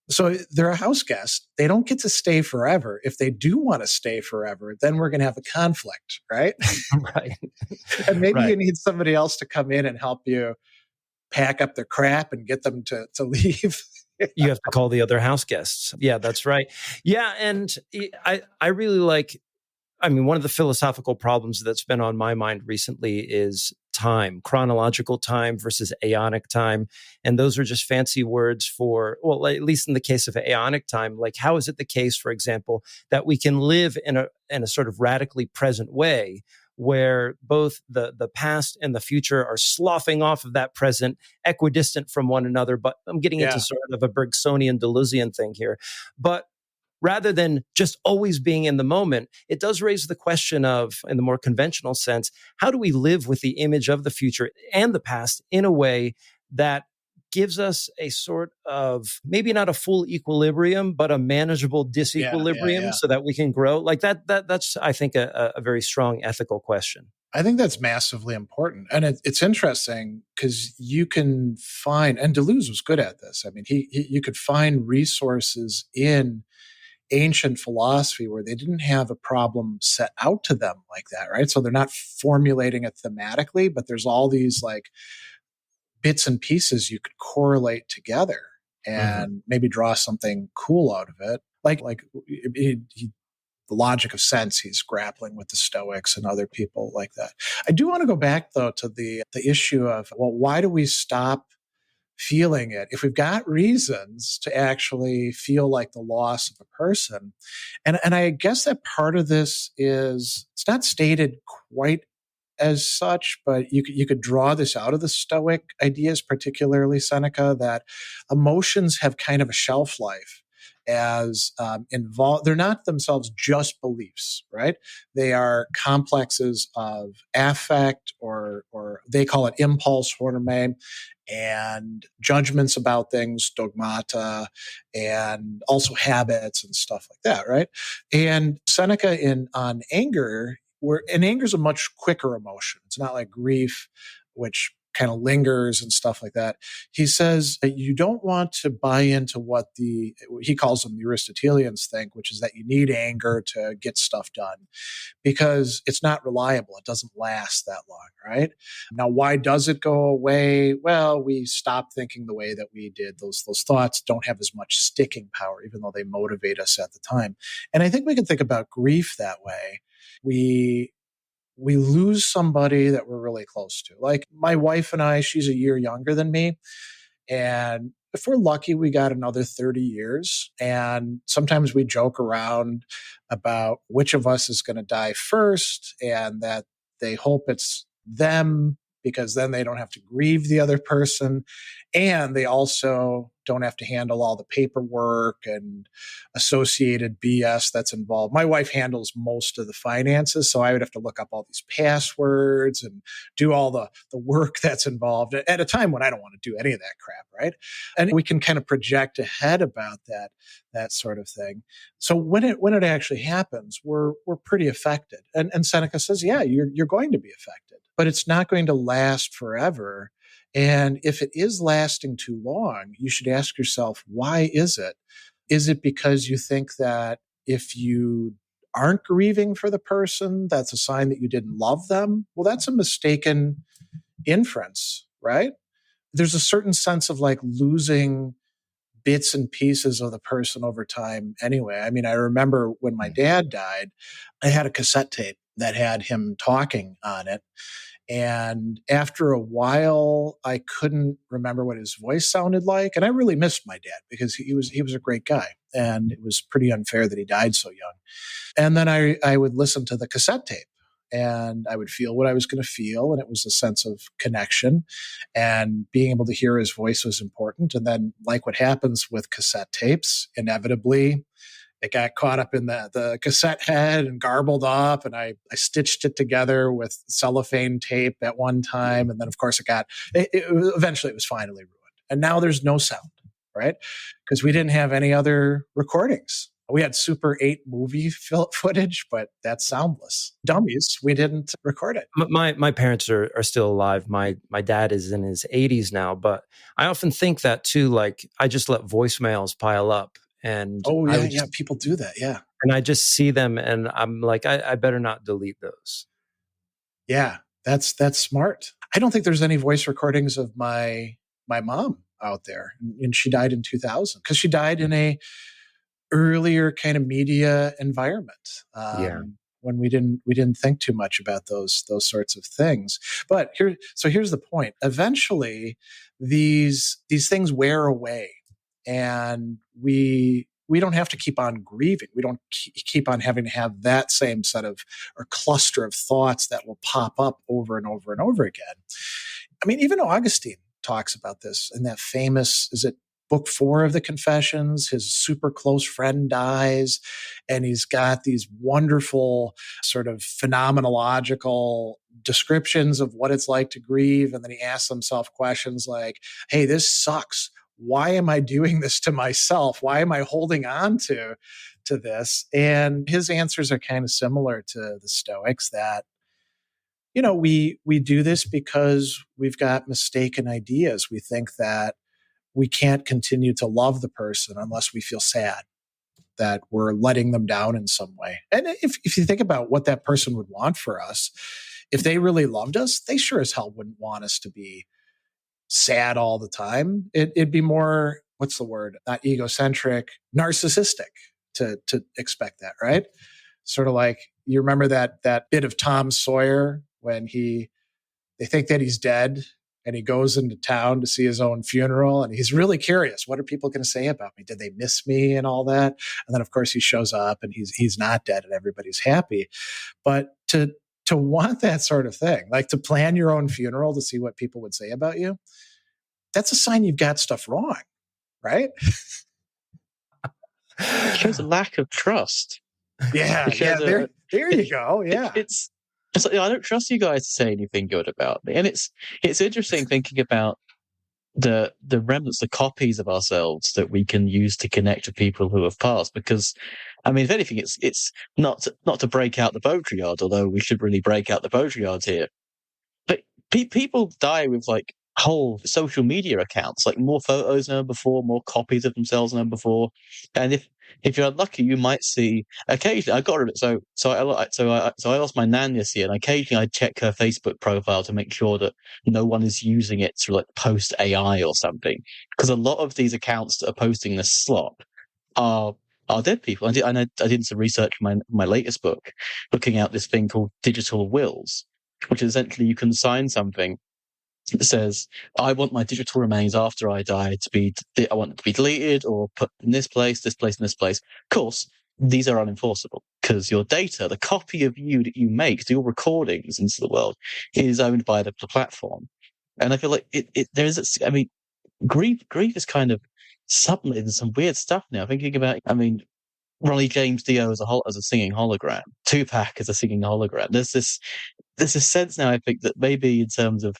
so they're a house guest. They don't get to stay forever. If they do want to stay forever, then we're going to have a conflict, right? Right. And maybe Right. you need somebody else to come in and help you pack up their crap and get them to leave. You have to call the other house guests. Yeah, that's right. Yeah, and I really like, I mean, one of the philosophical problems that's been on my mind recently is time, chronological time versus aeonic time. And those are just fancy words for, well, at least in the case of aeonic time, like how is it the case, for example, that we can live in a sort of radically present way where both the past and the future are sloughing off of that present, equidistant from one another. But I'm getting into sort of a Bergsonian Deleuzian thing here. But rather than just always being in the moment, it does raise the question of, in the more conventional sense, how do we live with the image of the future and the past in a way that gives us a sort of, maybe not a full equilibrium, but a manageable disequilibrium so that we can grow? Like that's, I think, a very strong ethical question. I think that's massively important. And it's interesting because you can find, and Deleuze was good at this. I mean, you could find resources in ancient philosophy where they didn't have a problem set out to them like that, right? So they're not formulating it thematically, but there's all these like bits and pieces you could correlate together and maybe draw something cool out of it. The logic of sense, he's grappling with the Stoics and other people like that. I do want to go back though to the issue of, well, why do we stop feeling it if we've got reasons to actually feel like the loss of a person? And I guess that part of this is, it's not stated quite as such, but you could draw this out of the Stoic ideas, particularly Seneca, that emotions have kind of a shelf life as involved. They're not themselves just beliefs, right? They are complexes of affect, or they call it impulse, hormone, and judgments about things, dogmata, and also habits and stuff like that, right? And Seneca on anger, and anger is a much quicker emotion. It's not like grief, which kind of lingers and stuff like that. He says that you don't want to buy into what he calls them the Aristotelians think, which is that you need anger to get stuff done because it's not reliable. It doesn't last that long, right? Now, why does it go away? Well, we stop thinking the way that we did. Those thoughts don't have as much sticking power, even though they motivate us at the time. And I think we can think about grief that way. We lose somebody that we're really close to. Like my wife and I, she's a year younger than me. And if we're lucky, we got another 30 years. And sometimes we joke around about which of us is going to die first, and that they hope it's them because then they don't have to grieve the other person. And they also don't have to handle all the paperwork and associated BS that's involved. My wife handles most of the finances, so I would have to look up all these passwords and do all the work that's involved at a time when I don't want to do any of that crap, right? And we can kind of project ahead about that sort of thing. So when it actually happens, we're pretty affected. And Seneca says, yeah, you're going to be affected, but it's not going to last forever. And if it is lasting too long, you should ask yourself, why is it? Is it because you think that if you aren't grieving for the person, that's a sign that you didn't love them? Well, that's a mistaken inference, right? There's a certain sense of like losing bits and pieces of the person over time anyway. I mean, I remember when my dad died, I had a cassette tape that had him talking on it. And after a while, I couldn't remember what his voice sounded like. And I really missed my dad because he was a great guy. And it was pretty unfair that he died so young. And then I would listen to the cassette tape. and I would feel what I was going to feel. And it was a sense of connection, and being able to hear his voice was important. And then, like what happens with cassette tapes, inevitably, it got caught up in the cassette head and garbled up. And I stitched it together with cellophane tape at one time. And then, of course, eventually it was finally ruined. And now there's no sound, right? Because we didn't have any other recordings. We had Super 8 movie footage, but that's soundless. Dummies, we didn't record it. My parents are still alive. My dad is in his 80s now, but I often think that too, like I just let voicemails pile up. And people do that, yeah. And I just see them and I'm like, I better not delete those. Yeah, that's smart. I don't think there's any voice recordings of my mom out there. And she died in 2000 because she died in a earlier kind of media environment. When we didn't think too much about those sorts of things. But here's the point. Eventually, these things wear away, and we don't have to keep on grieving. We don't keep on having to have that same set of or cluster of thoughts that will pop up over and over and over again. I mean, even Augustine talks about this in that famous, is it book 4 of the Confessions? His super close friend dies, and he's got these wonderful sort of phenomenological descriptions of what it's like to grieve. And then he asks himself questions like, hey, this sucks. Why am I doing this to myself? Why am I holding on to this? And his answers are kind of similar to the Stoics, that we do this because we've got mistaken ideas. We think that we can't continue to love the person unless we feel sad that we're letting them down in some way. And if you think about what that person would want for us, if they really loved us, they sure as hell wouldn't want us to be sad all the time. It'd be more, what's the word? Not egocentric, narcissistic to expect that, right? Sort of like, you remember that bit of Tom Sawyer when they think that he's dead, and he goes into town to see his own funeral, and he's really curious. What are people going to say about me? Did they miss me and all that? And then, of course, he shows up and he's not dead and everybody's happy. But to want that sort of thing, like to plan your own funeral to see what people would say about you, that's a sign you've got stuff wrong, right? It shows a lack of trust. Yeah, there you go. Yeah. It's like, I don't trust you guys to say anything good about me. And it's interesting thinking about the remnants, the copies of ourselves that we can use to connect to people who have passed. Because, I mean, if anything, it's not to break out the Baudrillard, although we should really break out the Baudrillards here. But people die with like whole social media accounts, like more photos than ever before, more copies of themselves than ever before. And if you're unlucky, you might see occasionally. I got rid of it. So I lost my nan this year, and occasionally I check her Facebook profile to make sure that no one is using it to like post AI or something. Because a lot of these accounts that are posting this slop are dead people. I did some research in my latest book, looking at this thing called digital wills, which is essentially you can sign something that says, I want my digital remains after I die I want it to be deleted or put in this place, this place, and this place. Of course, these are unenforceable because your data, the copy of you that you make, your recordings into the world, is owned by the platform. And I feel like grief is kind of submitted some weird stuff now. Thinking about, Ronnie James Dio as a singing hologram, Tupac as a singing hologram. There's a sense now, I think, that maybe in terms of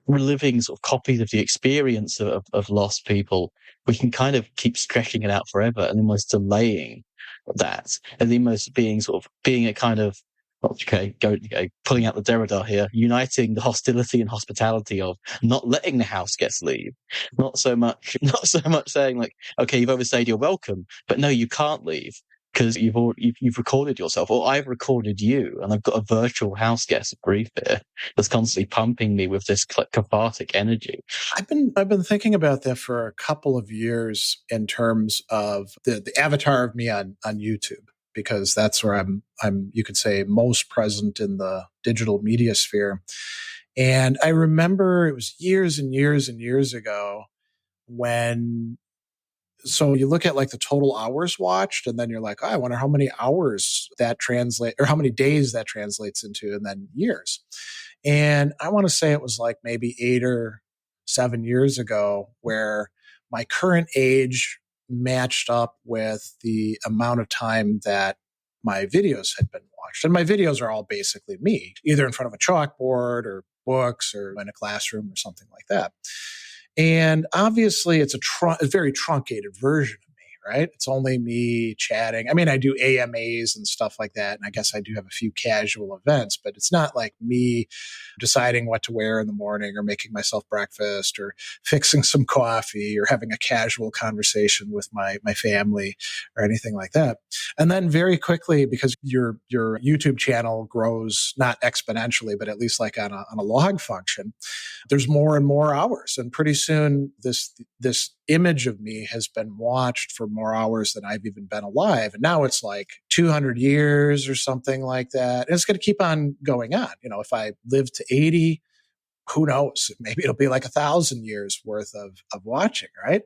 reliving sort of copies of the experience of lost people, we can kind of keep stretching it out forever and almost delaying that, and almost being a kind of pulling out the Derrida here, uniting the hostility and hospitality of not letting the house guests leave, not so much saying like, okay, you've overstayed, you're welcome, but no, you can't leave because you've recorded yourself, or I've recorded you, and I've got a virtual house guest of grief here that's constantly pumping me with this cathartic energy. I've been thinking about that for a couple of years in terms of the avatar of me on YouTube, because that's where I'm you could say most present in the digital media sphere. And I remember it was years and years and years ago when So you look at like the total hours watched, and then you're like, oh, I wonder how many hours that translate, or how many days that translates into, and then years. And I want to say it was like maybe 8 or 7 years ago where my current age matched up with the amount of time that my videos had been watched. And my videos are all basically me, either in front of a chalkboard or books or in a classroom or something like that. And obviously, it's a very truncated version of me, right? It's only me chatting. I mean, I do AMAs and stuff like that. And I guess I do have a few casual events, but it's not like me deciding what to wear in the morning or making myself breakfast or fixing some coffee or having a casual conversation with my family or anything like that. And then very quickly, because your YouTube channel grows not exponentially, but at least like on a log function, there's more and more hours. And pretty soon this image of me has been watched for more hours than I've even been alive. And now it's like 200 years or something like that. And it's going to keep on going on. If I live to 80, who knows? Maybe it'll be like 1,000 years worth of watching, right?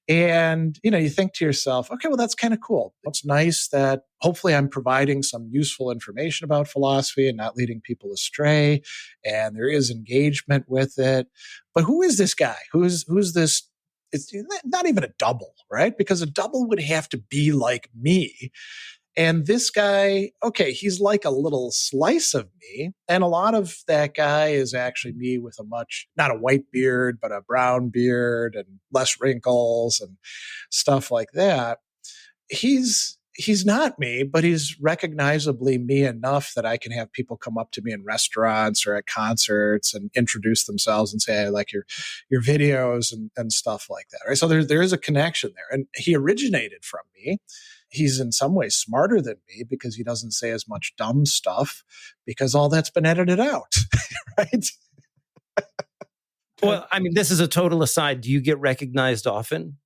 And, you think to yourself, okay, well, that's kind of cool. It's nice that hopefully I'm providing some useful information about philosophy and not leading people astray. And there is engagement with it. But who is this guy? Who's this? It's not even a double, right? Because a double would have to be like me. And this guy, okay, he's like a little slice of me. And a lot of that guy is actually me with not a white beard, but a brown beard and less wrinkles and stuff like that. He's not me, but he's recognizably me enough that I can have people come up to me in restaurants or at concerts and introduce themselves and say, I like your videos and stuff like that. Right. So there is a connection there. And he originated from me. He's in some ways smarter than me because he doesn't say as much dumb stuff because all that's been edited out, right? Well, I mean, this is a total aside. Do you get recognized often?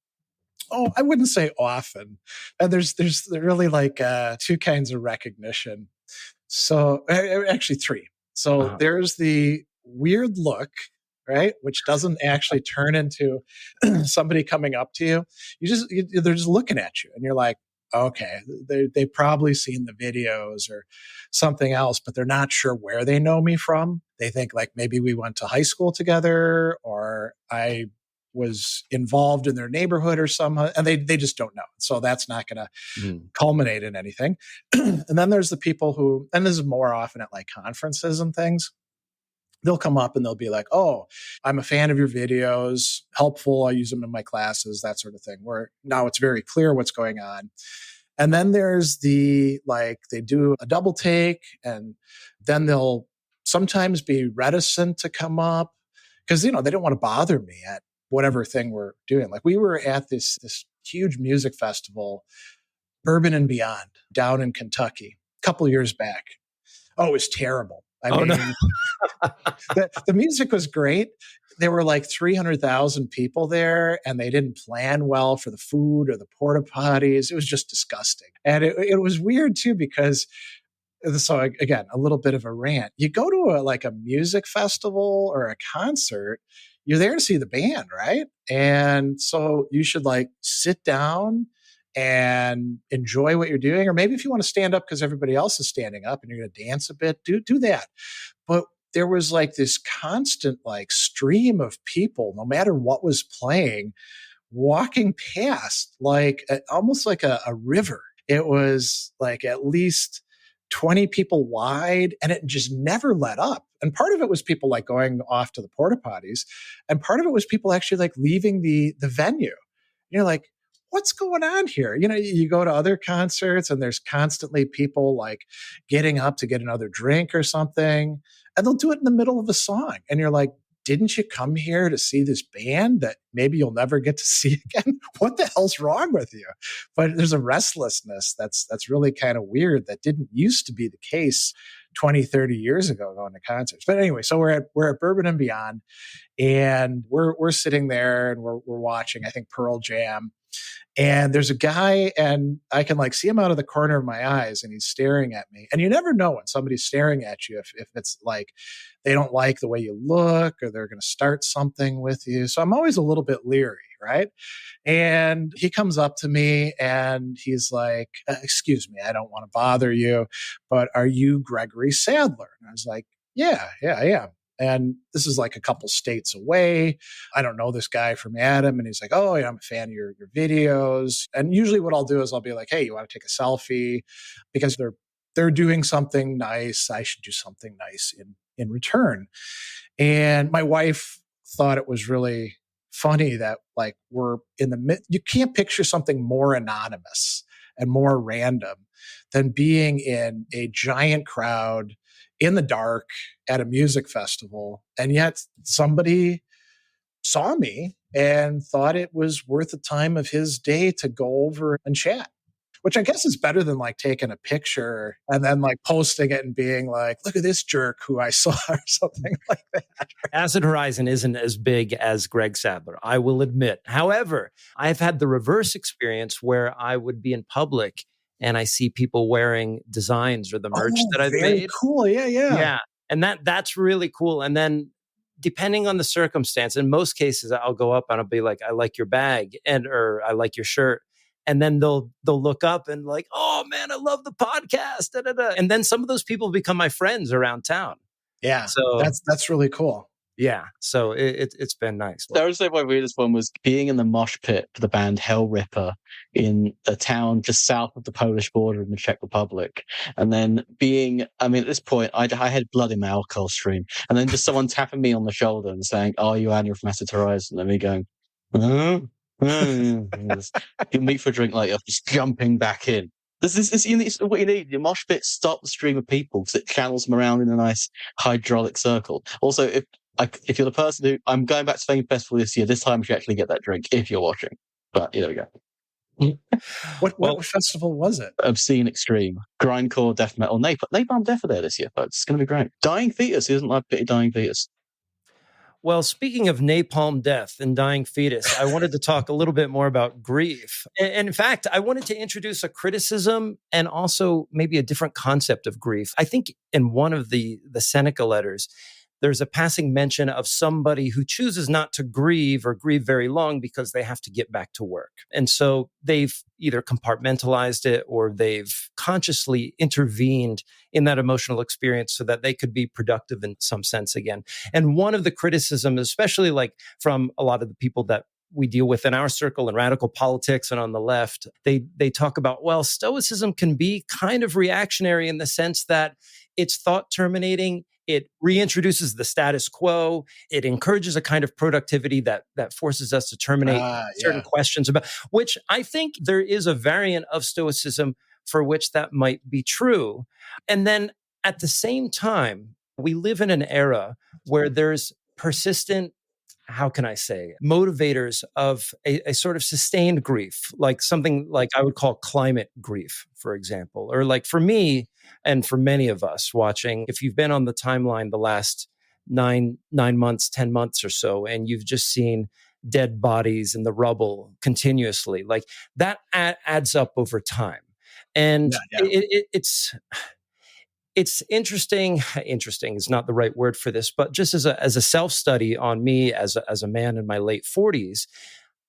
Oh, I wouldn't say often. And there's really like two kinds of recognition. So actually three. So there's the weird look, right? Which doesn't actually turn into somebody coming up to you. They're just looking at you and you're like, okay, they've probably seen the videos or something else, but they're not sure where they know me from. They think like maybe we went to high school together or I was involved in their neighborhood or somehow, and they just don't know. So that's not going to culminate in anything. And then there's the people who, and this is more often at like conferences and things, they'll come up and they'll be like, oh, I'm a fan of your videos, helpful, I use them in my classes, that sort of thing, where now it's very clear what's going on. And then there's they do a double take and then they'll sometimes be reticent to come up because, they don't want to bother me at whatever thing we're doing. Like we were at this huge music festival, Bourbon and Beyond, down in Kentucky, a couple years back. Oh, it was terrible. I mean, no. the music was great. There were like 300,000 people there, and they didn't plan well for the food or the porta potties. It was just disgusting. And it was weird too, because so again, a little bit of a rant. You go to a music festival or a concert, you're there to see the band, right? And so you should sit down and enjoy what you're doing. Or maybe if you want to stand up because everybody else is standing up and you're going to dance a bit, do that. But there was this constant stream of people, no matter what was playing, walking past almost like a river. It was at least 20 people wide, and it just never let up. And part of it was people going off to the porta potties, and part of it was people actually leaving the venue. You're like, what's going on here? You go to other concerts and there's constantly people getting up to get another drink or something, and they'll do it in the middle of a song. And you're like, didn't you come here to see this band that maybe you'll never get to see again? What the hell's wrong with you? But there's a restlessness that's really kind of weird that didn't used to be the case 20, 30 years ago going to concerts. But anyway, so we're at Bourbon and Beyond, and we're sitting there and we're watching, I think, Pearl Jam. And there's a guy, and I can like see him out of the corner of my eyes, and he's staring at me. And you never know when somebody's staring at you if it's like they don't like the way you look or they're going to start something with you. So I'm always a little bit leery, right? And he comes up to me and he's like, "Excuse me, I don't want to bother you, but are you Gregory Sadler?" And I was like, yeah, I am. And this is like a couple states away. I don't know this guy from Adam. And he's like, "Oh, yeah, I'm a fan of your videos." And usually what I'll do is I'll be like, "Hey, you want to take a selfie?" Because they're doing something nice. I should do something nice in return. And my wife thought it was really funny that like we're in the mid, you can't picture something more anonymous and more random than being in a giant crowd in the dark at a music festival. And yet somebody saw me and thought it was worth the time of his day to go over and chat, which I guess is better than like taking a picture and then like posting it and being like, "Look at this jerk who I saw," or something like that. Acid Horizon isn't as big as Greg Sadler, I will admit. However, I've had the reverse experience where I would be in public and I see people wearing designs or the merch that I've Very made. cool. Yeah. Yeah. And that's really cool. And then depending on the circumstance, in most cases, I'll go up and I'll be like, "I like your bag," or "I like your shirt." And then they'll look up and like, "Oh man, I love the podcast." Da, da, da. And then some of those people become my friends around town. Yeah. So That's really cool. yeah, so it's been nice. I would say my weirdest one was being in the mosh pit for the band Hell Ripper in a town just south of the Polish border in the Czech Republic. And then at this point, I had blood in my alcohol stream. And then just someone tapping me on the shoulder and saying, "Oh, you Annie from Acid Horizon?" And me going, "Huh?" You meet for a drink later, just jumping back in. This is what you need. Your mosh pit stop the stream of people because it channels them around in a nice hydraulic circle. Also, if you're the person who I'm going back to Fame Festival this year, this time you should actually get that drink if you're watching. But there we go. What festival was it? Obscene Extreme, grindcore, death metal, Napalm Death are there this year, folks. It's going to be great. Dying Fetus, who doesn't like Pity Dying Fetus? Well, speaking of napalm death and dying fetus, I wanted to talk a little bit more about grief. And in fact, I wanted to introduce a criticism and also maybe a different concept of grief. I think in one of the Seneca letters, there's a passing mention of somebody who chooses not to grieve or grieve very long because they have to get back to work. And so they've either compartmentalized it or they've consciously intervened in that emotional experience so that they could be productive in some sense again. And one of the criticisms, especially like from a lot of the people that we deal with in our circle in radical politics and on the left, they talk about, well, Stoicism can be kind of reactionary in the sense that it's thought terminating. It reintroduces the status quo. It encourages a kind of productivity that forces us to terminate certain questions about, which I think there is a variant of Stoicism for which that might be true. And then at the same time, we live in an era where there's persistent, how can I say, motivators of a sort of sustained grief, like something like I would call climate grief, for example, or like for me and for many of us watching, if you've been on the timeline the last 9 months, 10 months or so, and you've just seen dead bodies in the rubble continuously, like that adds up over time. And it's interesting. Interesting is not the right word for this, but just as a self-study on me as a man in my late 40s,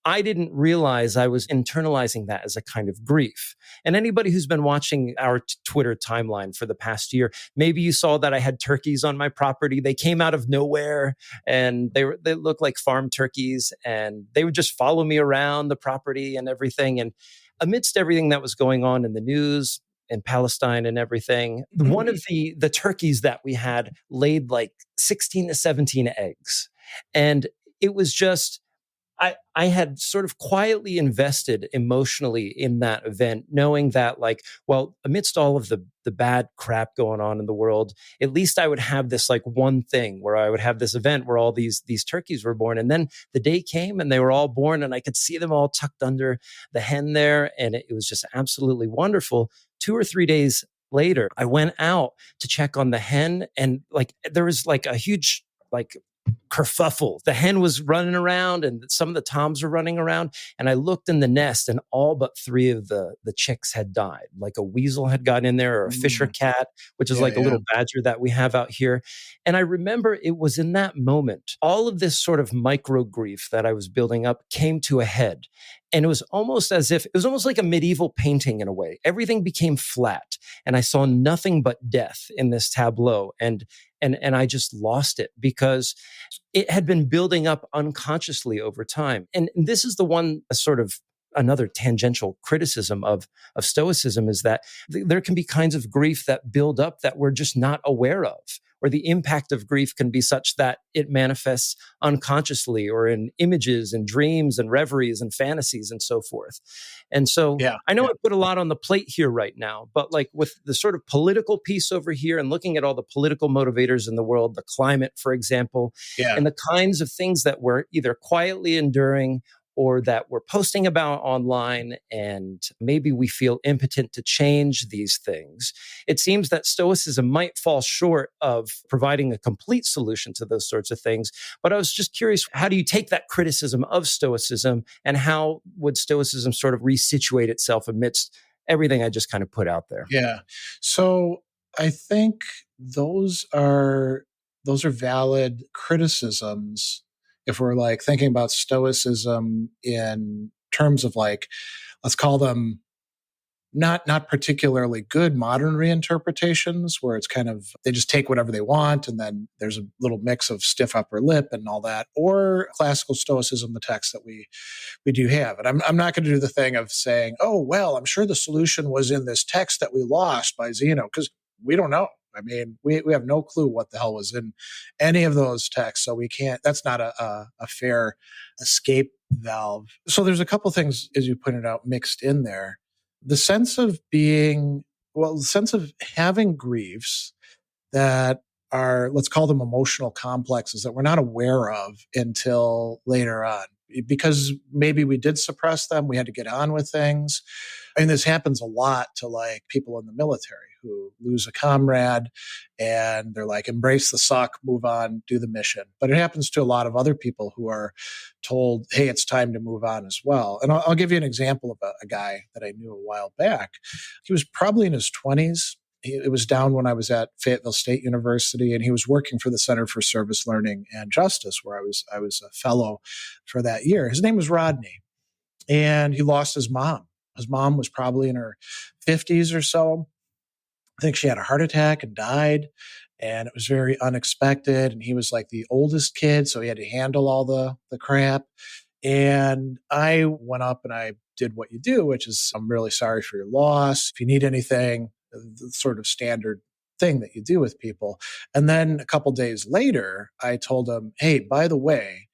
I didn't realize I was internalizing that as a kind of grief. And anybody who's been watching our Twitter timeline for the past year, maybe you saw that I had turkeys on my property. They came out of nowhere and they looked like farm turkeys and they would just follow me around the property and everything. And amidst everything that was going on in the news, in Palestine and everything, one of the turkeys that we had laid like 16 to 17 eggs. And it was just, I had sort of quietly invested emotionally in that event, knowing that like, well, amidst all of the bad crap going on in the world, at least I would have this like one thing where I would have this event where all these turkeys were born. And then the day came and they were all born and I could see them all tucked under the hen there. And it was just absolutely wonderful. 2 or 3 days later, I went out to check on the hen and like there was like a huge like kerfuffle. The hen was running around and some of the toms were running around. And I looked in the nest and all but three of the chicks had died. Like a weasel had got in there or a fisher cat, which is like a little badger that we have out here. And I remember it was in that moment, all of this sort of micro grief that I was building up came to a head. And it was almost as if it was almost like a medieval painting in a way. Everything became flat and I saw nothing but death in this tableau. And I just lost it because it had been building up unconsciously over time. And this is the one sort of another tangential criticism of Stoicism is that there can be kinds of grief that build up that we're just not aware of, or the impact of grief can be such that it manifests unconsciously or in images and dreams and reveries and fantasies and so forth. And so I know I put a lot on the plate here right now, but like with the sort of political piece over here and looking at all the political motivators in the world, the climate, for example, and the kinds of things that we're either quietly enduring or that we're posting about online, and maybe we feel impotent to change these things. It seems that Stoicism might fall short of providing a complete solution to those sorts of things. But I was just curious, how do you take that criticism of Stoicism and how would Stoicism sort of resituate itself amidst everything I just kind of put out there? Yeah. So I think those are valid criticisms if we're like thinking about Stoicism in terms of like, let's call them not particularly good modern reinterpretations where it's kind of they just take whatever they want and then there's a little mix of stiff upper lip and all that, or classical Stoicism, the text that we do have. And I'm not going to do the thing of saying, oh, well, I'm sure the solution was in this text that we lost by Zeno, because we don't know. I mean, we have no clue what the hell was in any of those texts. So we can't, that's not a fair escape valve. So there's a couple things, as you pointed out, mixed in there. The sense of the sense of having griefs that are, let's call them emotional complexes that we're not aware of until later on. Because maybe we did suppress them, we had to get on with things. I mean, this happens a lot to like people in the military who lose a comrade and they're like, embrace the suck, move on, do the mission. But it happens to a lot of other people who are told, hey, it's time to move on as well. And I'll give you an example of a guy that I knew a while back. He was probably in his 20s. It was down when I was at Fayetteville State University, and he was working for the Center for Service Learning and Justice, where I was a fellow for that year. His name was Rodney, and he lost his mom. His mom was probably in her 50s or so. I think she had a heart attack and died, and it was very unexpected. And he was like the oldest kid, so he had to handle all the crap. And I went up and I did what you do, which is, I'm really sorry for your loss. If you need anything, the sort of standard thing that you do with people. And then a couple days later, I told him, hey, by the way,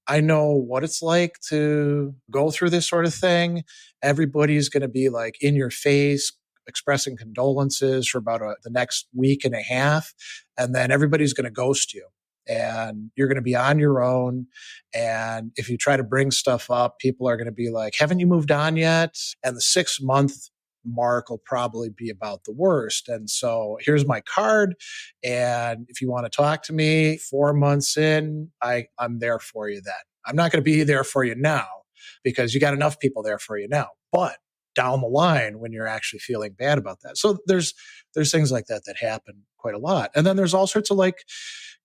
I know what it's like to go through this sort of thing. Everybody's going to be like in your face, expressing condolences for about the next week and a half. And then everybody's going to ghost you. And you're going to be on your own. And if you try to bring stuff up, people are going to be like, haven't you moved on yet? And the 6-month mark will probably be about the worst. And so here's my card. And if you want to talk to me 4 months in, I'm there for you then. I'm not going to be there for you now because you got enough people there for you now. But down the line when you're actually feeling bad about that. So there's things like that happen quite a lot. And then there's all sorts of like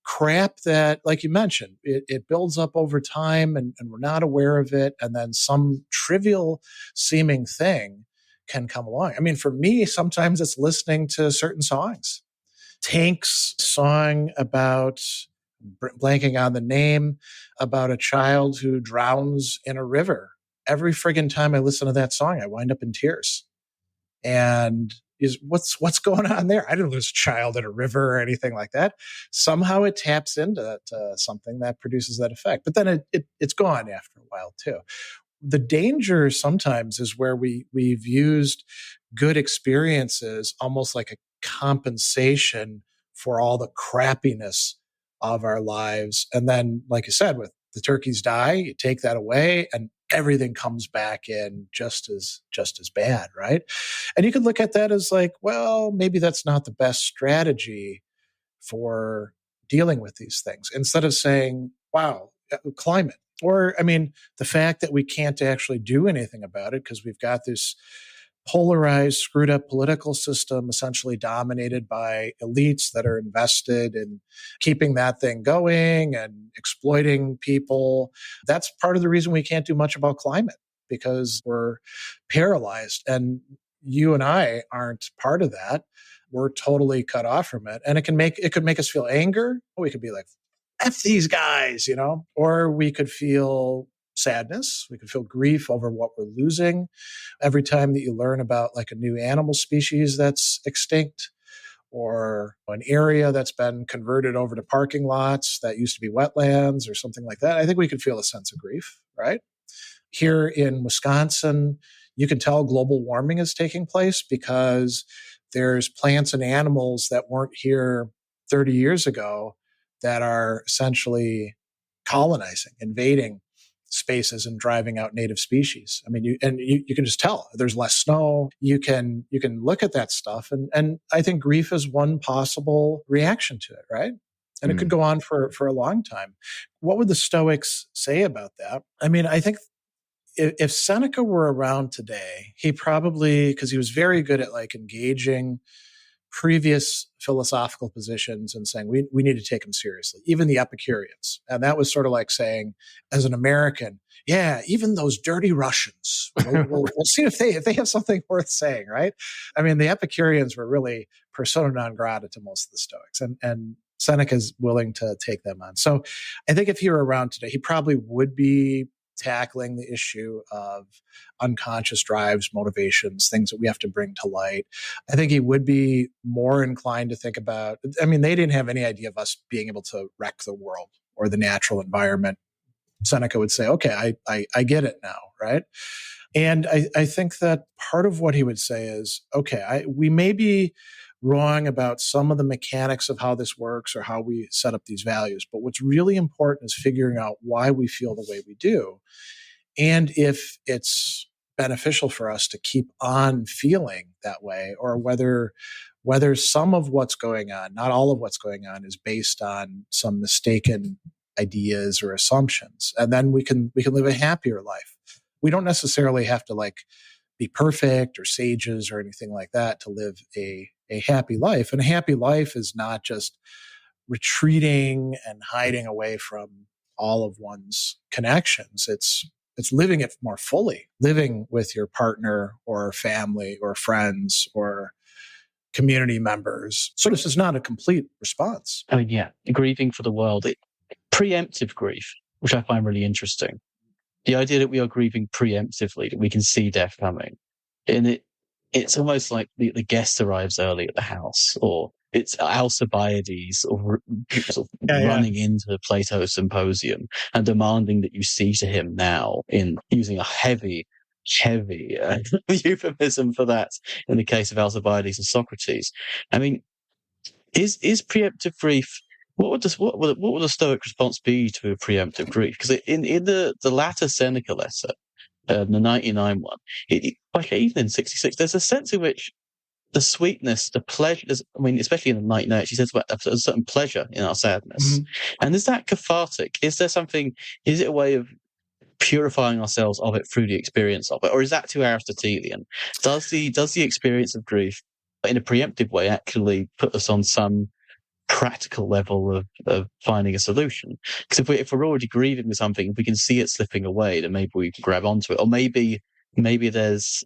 crap that, like you mentioned, it builds up over time and we're not aware of it. And then some trivial seeming thing can come along. I mean, for me, sometimes it's listening to certain songs. Tank's song about, blanking on the name, about a child who drowns in a river. Every friggin' time I listen to that song, I wind up in tears. And what's going on there? I didn't lose a child in a river or anything like that. Somehow it taps into something that produces that effect. But then it's gone after a while too. The danger sometimes is where we've used good experiences almost like a compensation for all the crappiness of our lives. And then, like you said, with the turkeys die, you take that away and everything comes back in just as bad, right? And you could look at that as like, well, maybe that's not the best strategy for dealing with these things instead of saying, wow, climate. Or, the fact that we can't actually do anything about it because we've got this polarized, screwed up political system essentially dominated by elites that are invested in keeping that thing going and exploiting people. That's part of the reason we can't do much about climate because we're paralyzed. And you and I aren't part of that. We're totally cut off from it. And it could make us feel anger. We could be like, F these guys, or we could feel sadness. We could feel grief over what we're losing. Every time that you learn about like a new animal species that's extinct or an area that's been converted over to parking lots that used to be wetlands or something like that, I think we could feel a sense of grief, right? Here in Wisconsin, you can tell global warming is taking place because there's plants and animals that weren't here 30 years ago that are essentially colonizing, invading spaces and driving out native species. You can just tell there's less snow. You can look at that stuff. And I think grief is one possible reaction to it, right? And it could go on for a long time. What would the Stoics say about that? I think if Seneca were around today, he probably, because he was very good at like engaging previous philosophical positions and saying we need to take them seriously, even the Epicureans. And that was sort of like saying, as an American, yeah, even those dirty Russians, we'll see if they have something worth saying, right? The Epicureans were really persona non grata to most of the Stoics, and Seneca's willing to take them on. So I think if he were around today, he probably would be tackling the issue of unconscious drives, motivations, things that we have to bring to light. I think he would be more inclined to think about, they didn't have any idea of us being able to wreck the world or the natural environment. Seneca would say, okay, I get it now, right? And I think that part of what he would say is, okay, we may be wrong about some of the mechanics of how this works or how we set up these values. But what's really important is figuring out why we feel the way we do. And if it's beneficial for us to keep on feeling that way, or whether some of what's going on, not all of what's going on, is based on some mistaken ideas or assumptions. And then we can live a happier life. We don't necessarily have to be perfect or sages or anything like that to live a happy life. And a happy life is not just retreating and hiding away from all of one's connections. It's living it more fully, living with your partner or family or friends or community members. So this is not a complete response. Grieving for the world, preemptive grief, which I find really interesting. The idea that we are grieving preemptively, that we can see death coming. And it's almost like the guest arrives early at the house, or it's Alcibiades or running into Plato's symposium and demanding that you see to him now, in using a heavy euphemism for that in the case of Alcibiades and Socrates. Is preemptive grief? What would the Stoic response be to a preemptive grief? Because in the latter Seneca letter, the 99 one, like even in 66, there's a sense in which the sweetness, the pleasure, especially in the 99, she says about a certain pleasure in our sadness. Mm-hmm. And is that cathartic? Is it a way of purifying ourselves of it through the experience of it? Or is that too Aristotelian? Does the experience of grief in a preemptive way actually put us on some practical level of finding a solution? Because if we're already grieving with something, if we can see it slipping away, then maybe we can grab onto it. Or maybe is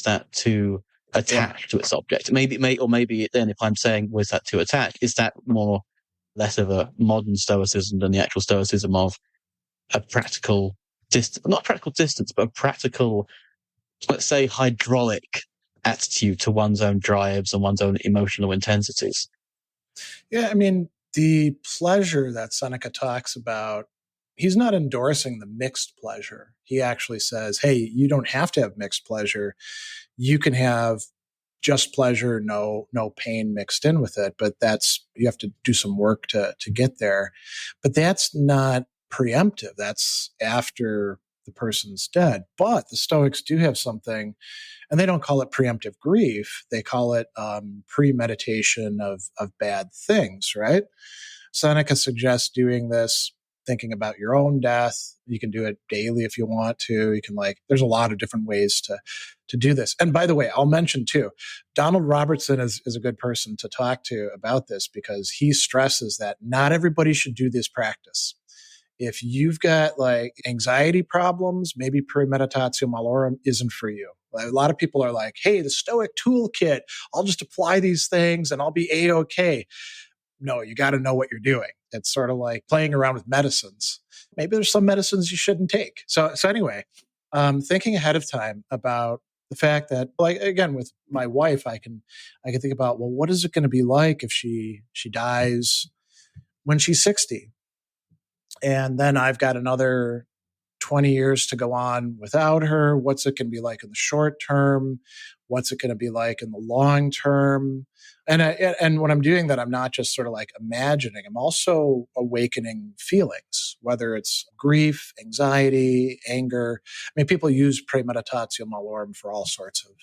that too attached to its object? Maybe then, if I'm saying, was that too attached, is that less of a modern stoicism than the actual stoicism of a practical not practical distance, but a practical, let's say, hydraulic attitude to one's own drives and one's own emotional intensities? Yeah, the pleasure that Seneca talks about, he's not endorsing the mixed pleasure. He actually says, hey, you don't have to have mixed pleasure. You can have just pleasure, no pain mixed in with it, but you have to do some work to get there. But that's not preemptive. That's after the person's dead. But the Stoics do have something, and they don't call it preemptive grief. They call it premeditation of bad things, right? Seneca suggests doing this, thinking about your own death. You can do it daily if you want to. You can there's a lot of different ways to do this. And by the way, I'll mention too, Donald Robertson is a good person to talk to about this because he stresses that not everybody should do this practice. If you've got anxiety problems, maybe premeditatio malorum isn't for you. A lot of people are like, hey, the Stoic toolkit, I'll just apply these things and I'll be A-okay. No, you got to know what you're doing. It's sort of like playing around with medicines. Maybe there's some medicines you shouldn't take. So anyway, thinking ahead of time about the fact that, again, with my wife, I can think about, well, what is it going to be like if she dies when she's 60? And then I've got another 20 years to go on without her. What's it going to be like in the short term? What's it going to be like in the long term? And when I'm doing that, I'm not just sort of imagining, I'm also awakening feelings, whether it's grief, anxiety, anger. I mean, people use premeditatio malorum for all sorts of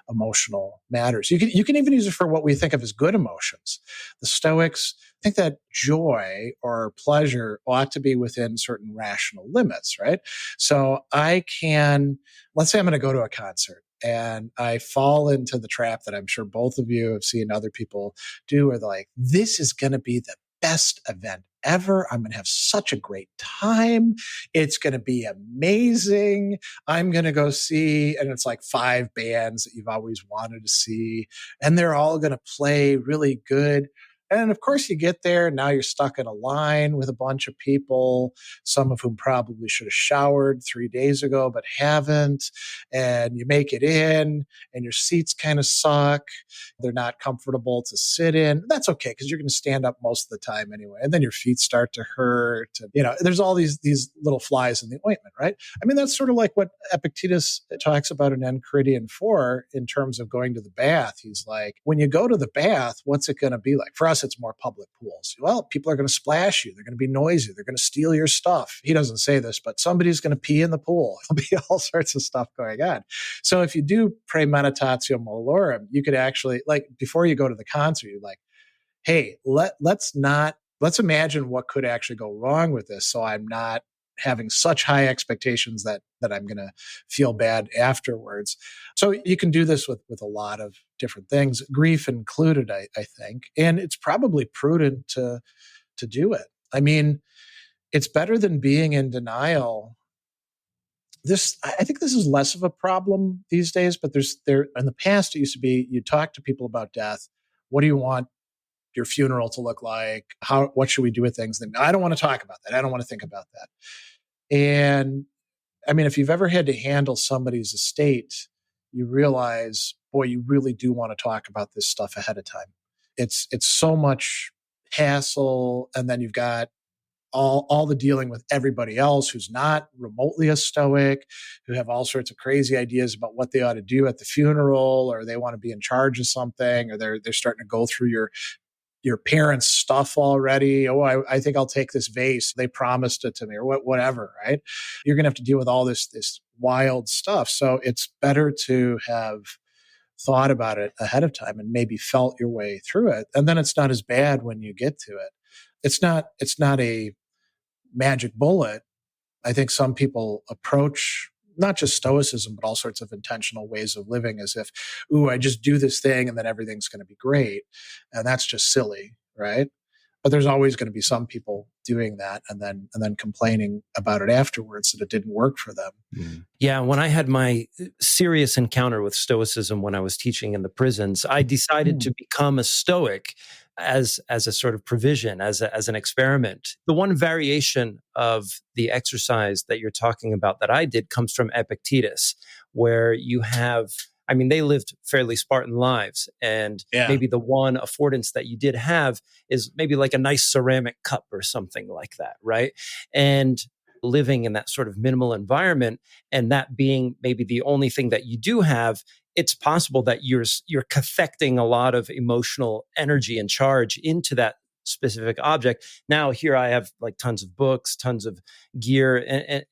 emotional matters. You can even use it for what we think of as good emotions. The Stoics think that joy or pleasure ought to be within certain rational limits, right? So let's say I'm going to go to a concert and I fall into the trap that I'm sure both of you have seen other people do, where they're like, this is going to be the best event ever. I'm going to have such a great time. It's going to be amazing. I'm going to go see, and it's 5 bands that you've always wanted to see, and they're all going to play really good. And of course, you get there, and now you're stuck in a line with a bunch of people, some of whom probably should have showered 3 days ago, but haven't. And you make it in, and your seats kind of suck. They're not comfortable to sit in. That's okay, because you're going to stand up most of the time anyway. And then your feet start to hurt. And, there's all these little flies in the ointment, right? I mean, that's sort of like what Epictetus talks about in Enchiridion 4 in terms of going to the bath. He's like, when you go to the bath, what's it going to be like? For us, it's more public pools. Well, people are going to splash you. They're going to be noisy. They're going to steal your stuff. He doesn't say this, but somebody's going to pee in the pool. There'll be all sorts of stuff going on. So if you do premeditatio malorum, you could actually, before you go to the concert, you're like, hey, let's imagine what could actually go wrong with this. So I'm not having such high expectations that I'm going to feel bad afterwards. So you can do this with a lot of different things, grief included, I think. And it's probably prudent to do it. I mean, it's better than being in denial. I think this is less of a problem these days, but there in the past, it used to be you talk to people about death. What do you want your funeral to look like? What should we do with things? Then I don't want to talk about that. I don't want to think about that. And I mean, if you've ever had to handle somebody's estate, you realize, boy, you really do want to talk about this stuff ahead of time. It's so much hassle. And then you've got all the dealing with everybody else who's not remotely a Stoic, who have all sorts of crazy ideas about what they ought to do at the funeral, or they want to be in charge of something, or they're starting to go through your parents' stuff already. Oh, I think I'll take this vase. They promised it to me, or whatever, right? You're going to have to deal with all this wild stuff. So it's better to have thought about it ahead of time and maybe felt your way through it. And then it's not as bad when you get to it. It's not a magic bullet. I think some people approach not just Stoicism, but all sorts of intentional ways of living as if, ooh, I just do this thing and then everything's going to be great. And that's just silly, right? But there's always going to be some people doing that and then complaining about it afterwards that it didn't work for them. Yeah, when I had my serious encounter with Stoicism when I was teaching in the prisons, I decided to become a Stoic as a sort of provision, as an experiment. The one variation of the exercise that you're talking about that I did comes from Epictetus, where you have, I mean, they lived fairly Spartan lives. And maybe the one affordance that you did have is maybe like a nice ceramic cup or something like that, right? And living in that sort of minimal environment, and that being maybe the only thing that you do have, it's possible that you're cathecting a lot of emotional energy and charge into that specific object. Now here I have like tons of books, tons of gear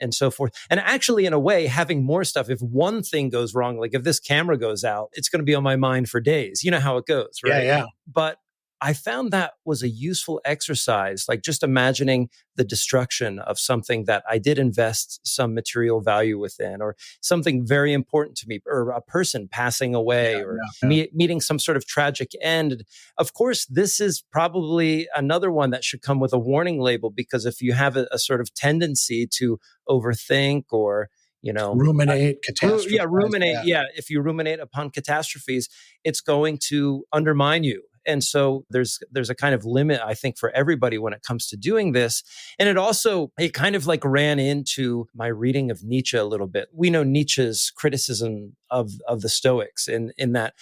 and so forth. And actually, in a way, having more stuff, if one thing goes wrong, like if this camera goes out, it's going to be on my mind for days. You know how it goes, right? Yeah. But I found that was a useful exercise, like just imagining the destruction of something that I did invest some material value within, or something very important to me, or a person passing away, or meeting some sort of tragic end. Of course, this is probably another one that should come with a warning label, because if you have a sort of tendency to overthink or ruminate, catastrophize. Ruminate. Yeah. If you ruminate upon catastrophes, it's going to undermine you. And so there's a kind of limit, I think, for everybody when it comes to doing this. And it kind of like ran into my reading of Nietzsche a little bit. We know Nietzsche's criticism of the Stoics in that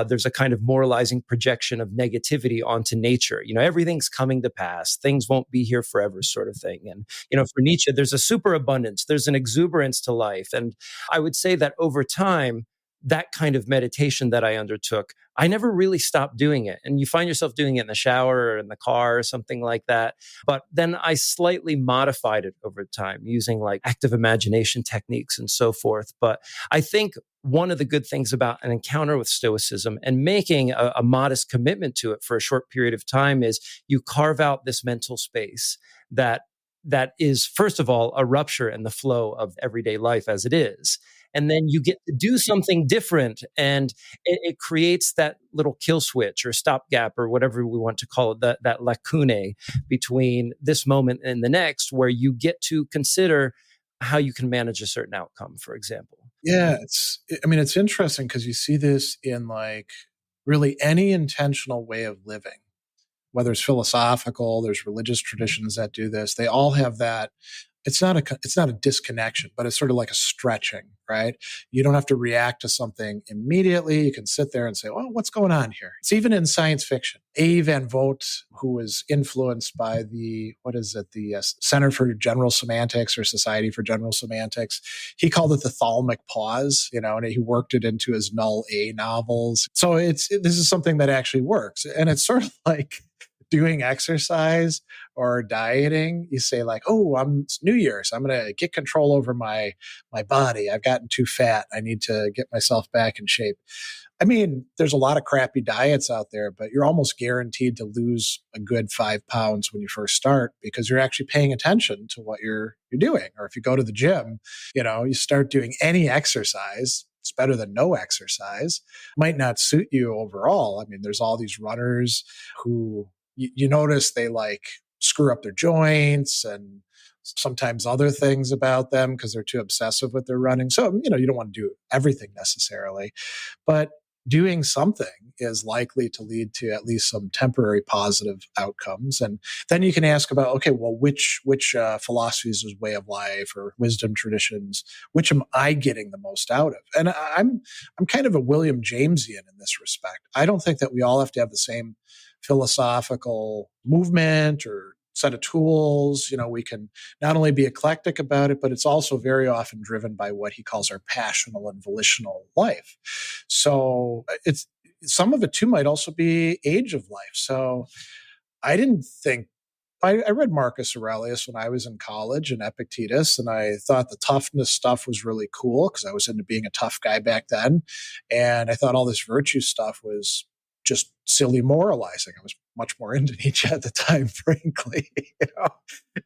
there's a kind of moralizing projection of negativity onto nature. Everything's coming to pass. Things won't be here forever, sort of thing. And, for Nietzsche, there's a superabundance. There's an exuberance to life. And I would say that over time, that kind of meditation that I undertook, I never really stopped doing it. And you find yourself doing it in the shower or in the car or something like that. But then I slightly modified it over time using like active imagination techniques and so forth. But I think one of the good things about an encounter with Stoicism and making a modest commitment to it for a short period of time is you carve out this mental space that is, first of all, a rupture in the flow of everyday life as it is. And then you get to do something different, and it creates that little kill switch or stopgap or whatever we want to call it, that lacunae between this moment and the next, where you get to consider how you can manage a certain outcome, for example. Yeah, it's interesting because you see this in like really any intentional way of living, whether it's philosophical, there's religious traditions that do this. They all have that. It's not a disconnection, but it's sort of like a stretching, right? You don't have to react to something immediately. You can sit there and say, well, what's going on here? It's even in science fiction. A. Van Vogt, who was influenced by the Center for General Semantics or Society for General Semantics, he called it the thalamic pause, and he worked it into his Null A novels. So this is something that actually works. And it's sort of like doing exercise or dieting. You say like, oh, it's New Year's. I'm going to get control over my body. I've gotten too fat. I need to get myself back in shape. I mean, there's a lot of crappy diets out there, but you're almost guaranteed to lose a good 5 pounds when you first start because you're actually paying attention to what you're doing. Or if you go to the gym, you start doing any exercise. It's better than no exercise. Might not suit you overall. I mean, there's all these runners who you notice they like screw up their joints and sometimes other things about them because they're too obsessive with their running. So, you don't want to do everything necessarily, but doing something is likely to lead to at least some temporary positive outcomes. And then you can ask about, okay, well, which philosophies is way of life or wisdom traditions, which am I getting the most out of? And I'm kind of a William Jamesian in this respect. I don't think that we all have to have the same philosophical movement or set of tools. We can not only be eclectic about it, but it's also very often driven by what he calls our passional and volitional life. So some of it too might also be age of life. So I read Marcus Aurelius when I was in college and Epictetus, and I thought the toughness stuff was really cool because I was into being a tough guy back then. And I thought all this virtue stuff was just silly moralizing. I was much more into Nietzsche at the time, frankly.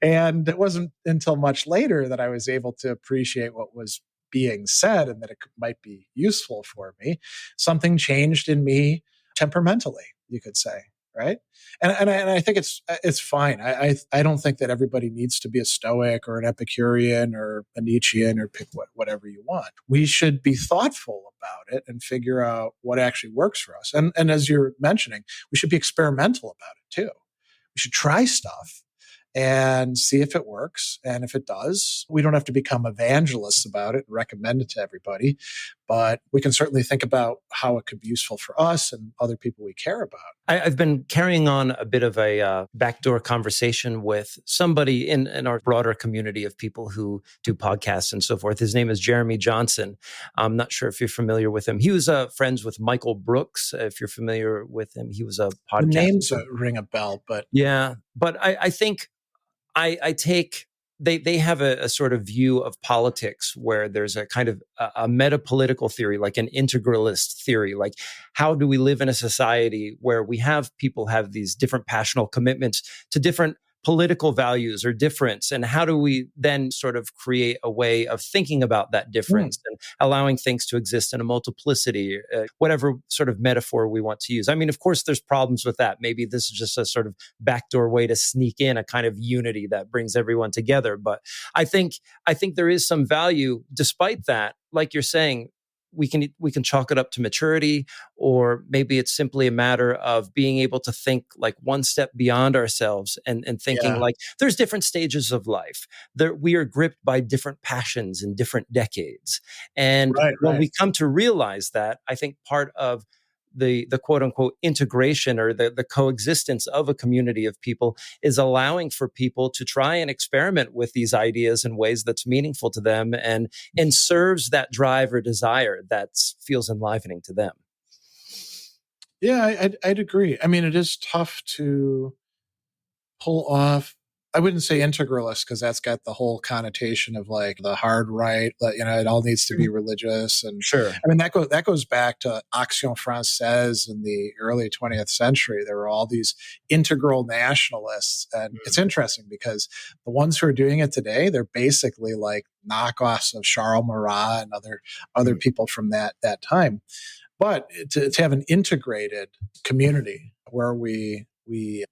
And it wasn't until much later that I was able to appreciate what was being said and that it might be useful for me. Something changed in me temperamentally, you could say. Right. And I think it's fine. I don't think that everybody needs to be a Stoic or an Epicurean or a Nietzschean or pick whatever you want. We should be thoughtful about it and figure out what actually works for us. And as you're mentioning, we should be experimental about it too. We should try stuff and see if it works. And if it does, we don't have to become evangelists about it and recommend it to everybody, but we can certainly think about how it could be useful for us and other people we care about. I've been carrying on a bit of a backdoor conversation with somebody in our broader community of people who do podcasts and so forth. His name is Jeremy Johnson. I'm not sure if you're familiar with him. He was friends with Michael Brooks. If you're familiar with him, he was a podcaster. The names ring a bell, but... Yeah, but I think I take they have a sort of view of politics where there's a kind of a meta-political theory, like an integralist theory. Like, how do we live in a society where we have people have these different passional commitments to different political values or difference, and how do we then sort of create a way of thinking about that difference and allowing things to exist in a multiplicity, whatever sort of metaphor we want to use. I mean, of course, there's problems with that. Maybe this is just a sort of backdoor way to sneak in a kind of unity that brings everyone together. But I think there is some value, despite that. Like you're saying, we can chalk it up to maturity, or maybe it's simply a matter of being able to think like one step beyond ourselves and thinking like there's different stages of life. We are gripped by different passions in different decades. And when we come to realize that, I think part of the quote unquote integration or the coexistence of a community of people is allowing for people to try and experiment with these ideas in ways that's meaningful to them and serves that drive or desire that feels enlivening to them. Yeah, I'd agree. I mean, it is tough to pull off. I wouldn't say integralist, because that's got the whole connotation of like the hard right, it all needs to be religious. And sure, I mean, that goes back to Action Française in the early 20th century. There were all these integral nationalists. And it's interesting because the ones who are doing it today, they're basically like knockoffs of Charles Marat and other people from that time. But to have an integrated community where we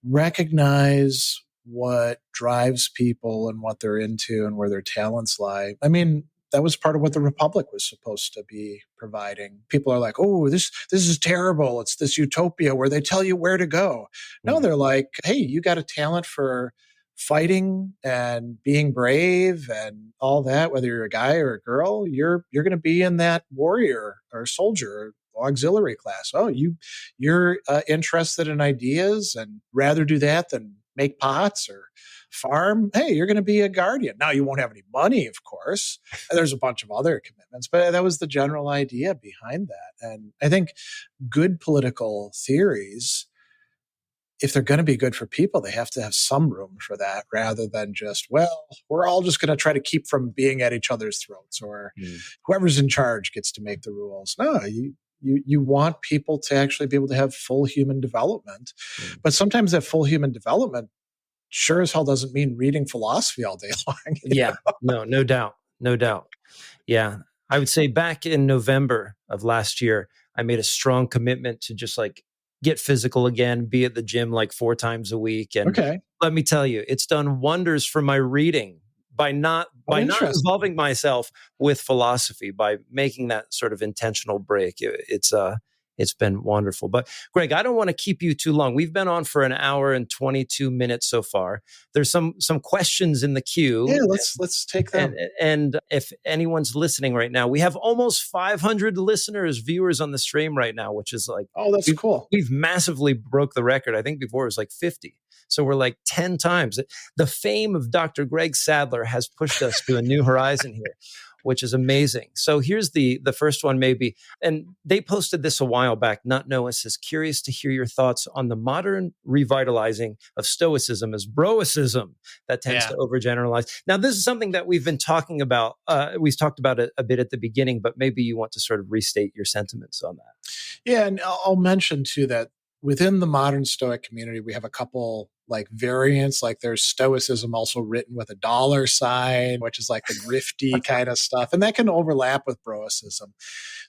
recognize what drives people and what they're into and where their talents lie. I mean, that was part of what the Republic was supposed to be providing. People are like, oh, this is terrible. It's this utopia where they tell you where to go. No, they're like, hey, you got a talent for fighting and being brave and all that, whether you're a guy or a girl, you're going to be in that warrior or soldier or auxiliary class. Oh, you're interested in ideas and rather do that than make pots or farm. Hey, you're going to be a guardian. Now, you won't have any money, of course. There's a bunch of other commitments, but that was the general idea behind that. And I think good political theories, if they're going to be good for people, they have to have some room for that rather than just, well, we're all just going to try to keep from being at each other's throats, or whoever's in charge gets to make the rules. No, you want people to actually be able to have full human development. But sometimes that full human development sure as hell doesn't mean reading philosophy all day long. Yeah, no doubt. Yeah. I would say back in November of last year, I made a strong commitment to just like get physical again, be at the gym like 4 times a week. And let me tell you, it's done wonders for my reading by not involving myself with philosophy, by making that sort of intentional break. It's been wonderful. But Greg, I don't want to keep you too long. We've been on for an hour and 22 minutes so far. There's some questions in the queue. Yeah, let's take them. And if anyone's listening right now, we have almost 500 viewers on the stream right now, which is like, oh, that's cool. We've massively broke the record. I think before it was like 50. So we're like 10 times. The fame of Dr. Greg Sadler has pushed us to a new horizon here, which is amazing. So here's the first one maybe. And they posted this a while back. Not Noah says, curious to hear your thoughts on the modern revitalizing of Stoicism as Broicism that tends to overgeneralize. Now, this is something that we've been talking about. We've talked about it a bit at the beginning, but maybe you want to sort of restate your sentiments on that. Yeah, and I'll mention too that within the modern Stoic community, we have a couple like variants. Like there's Stoicism also written with a $sign, which is like the grifty kind of stuff. And that can overlap with Broicism.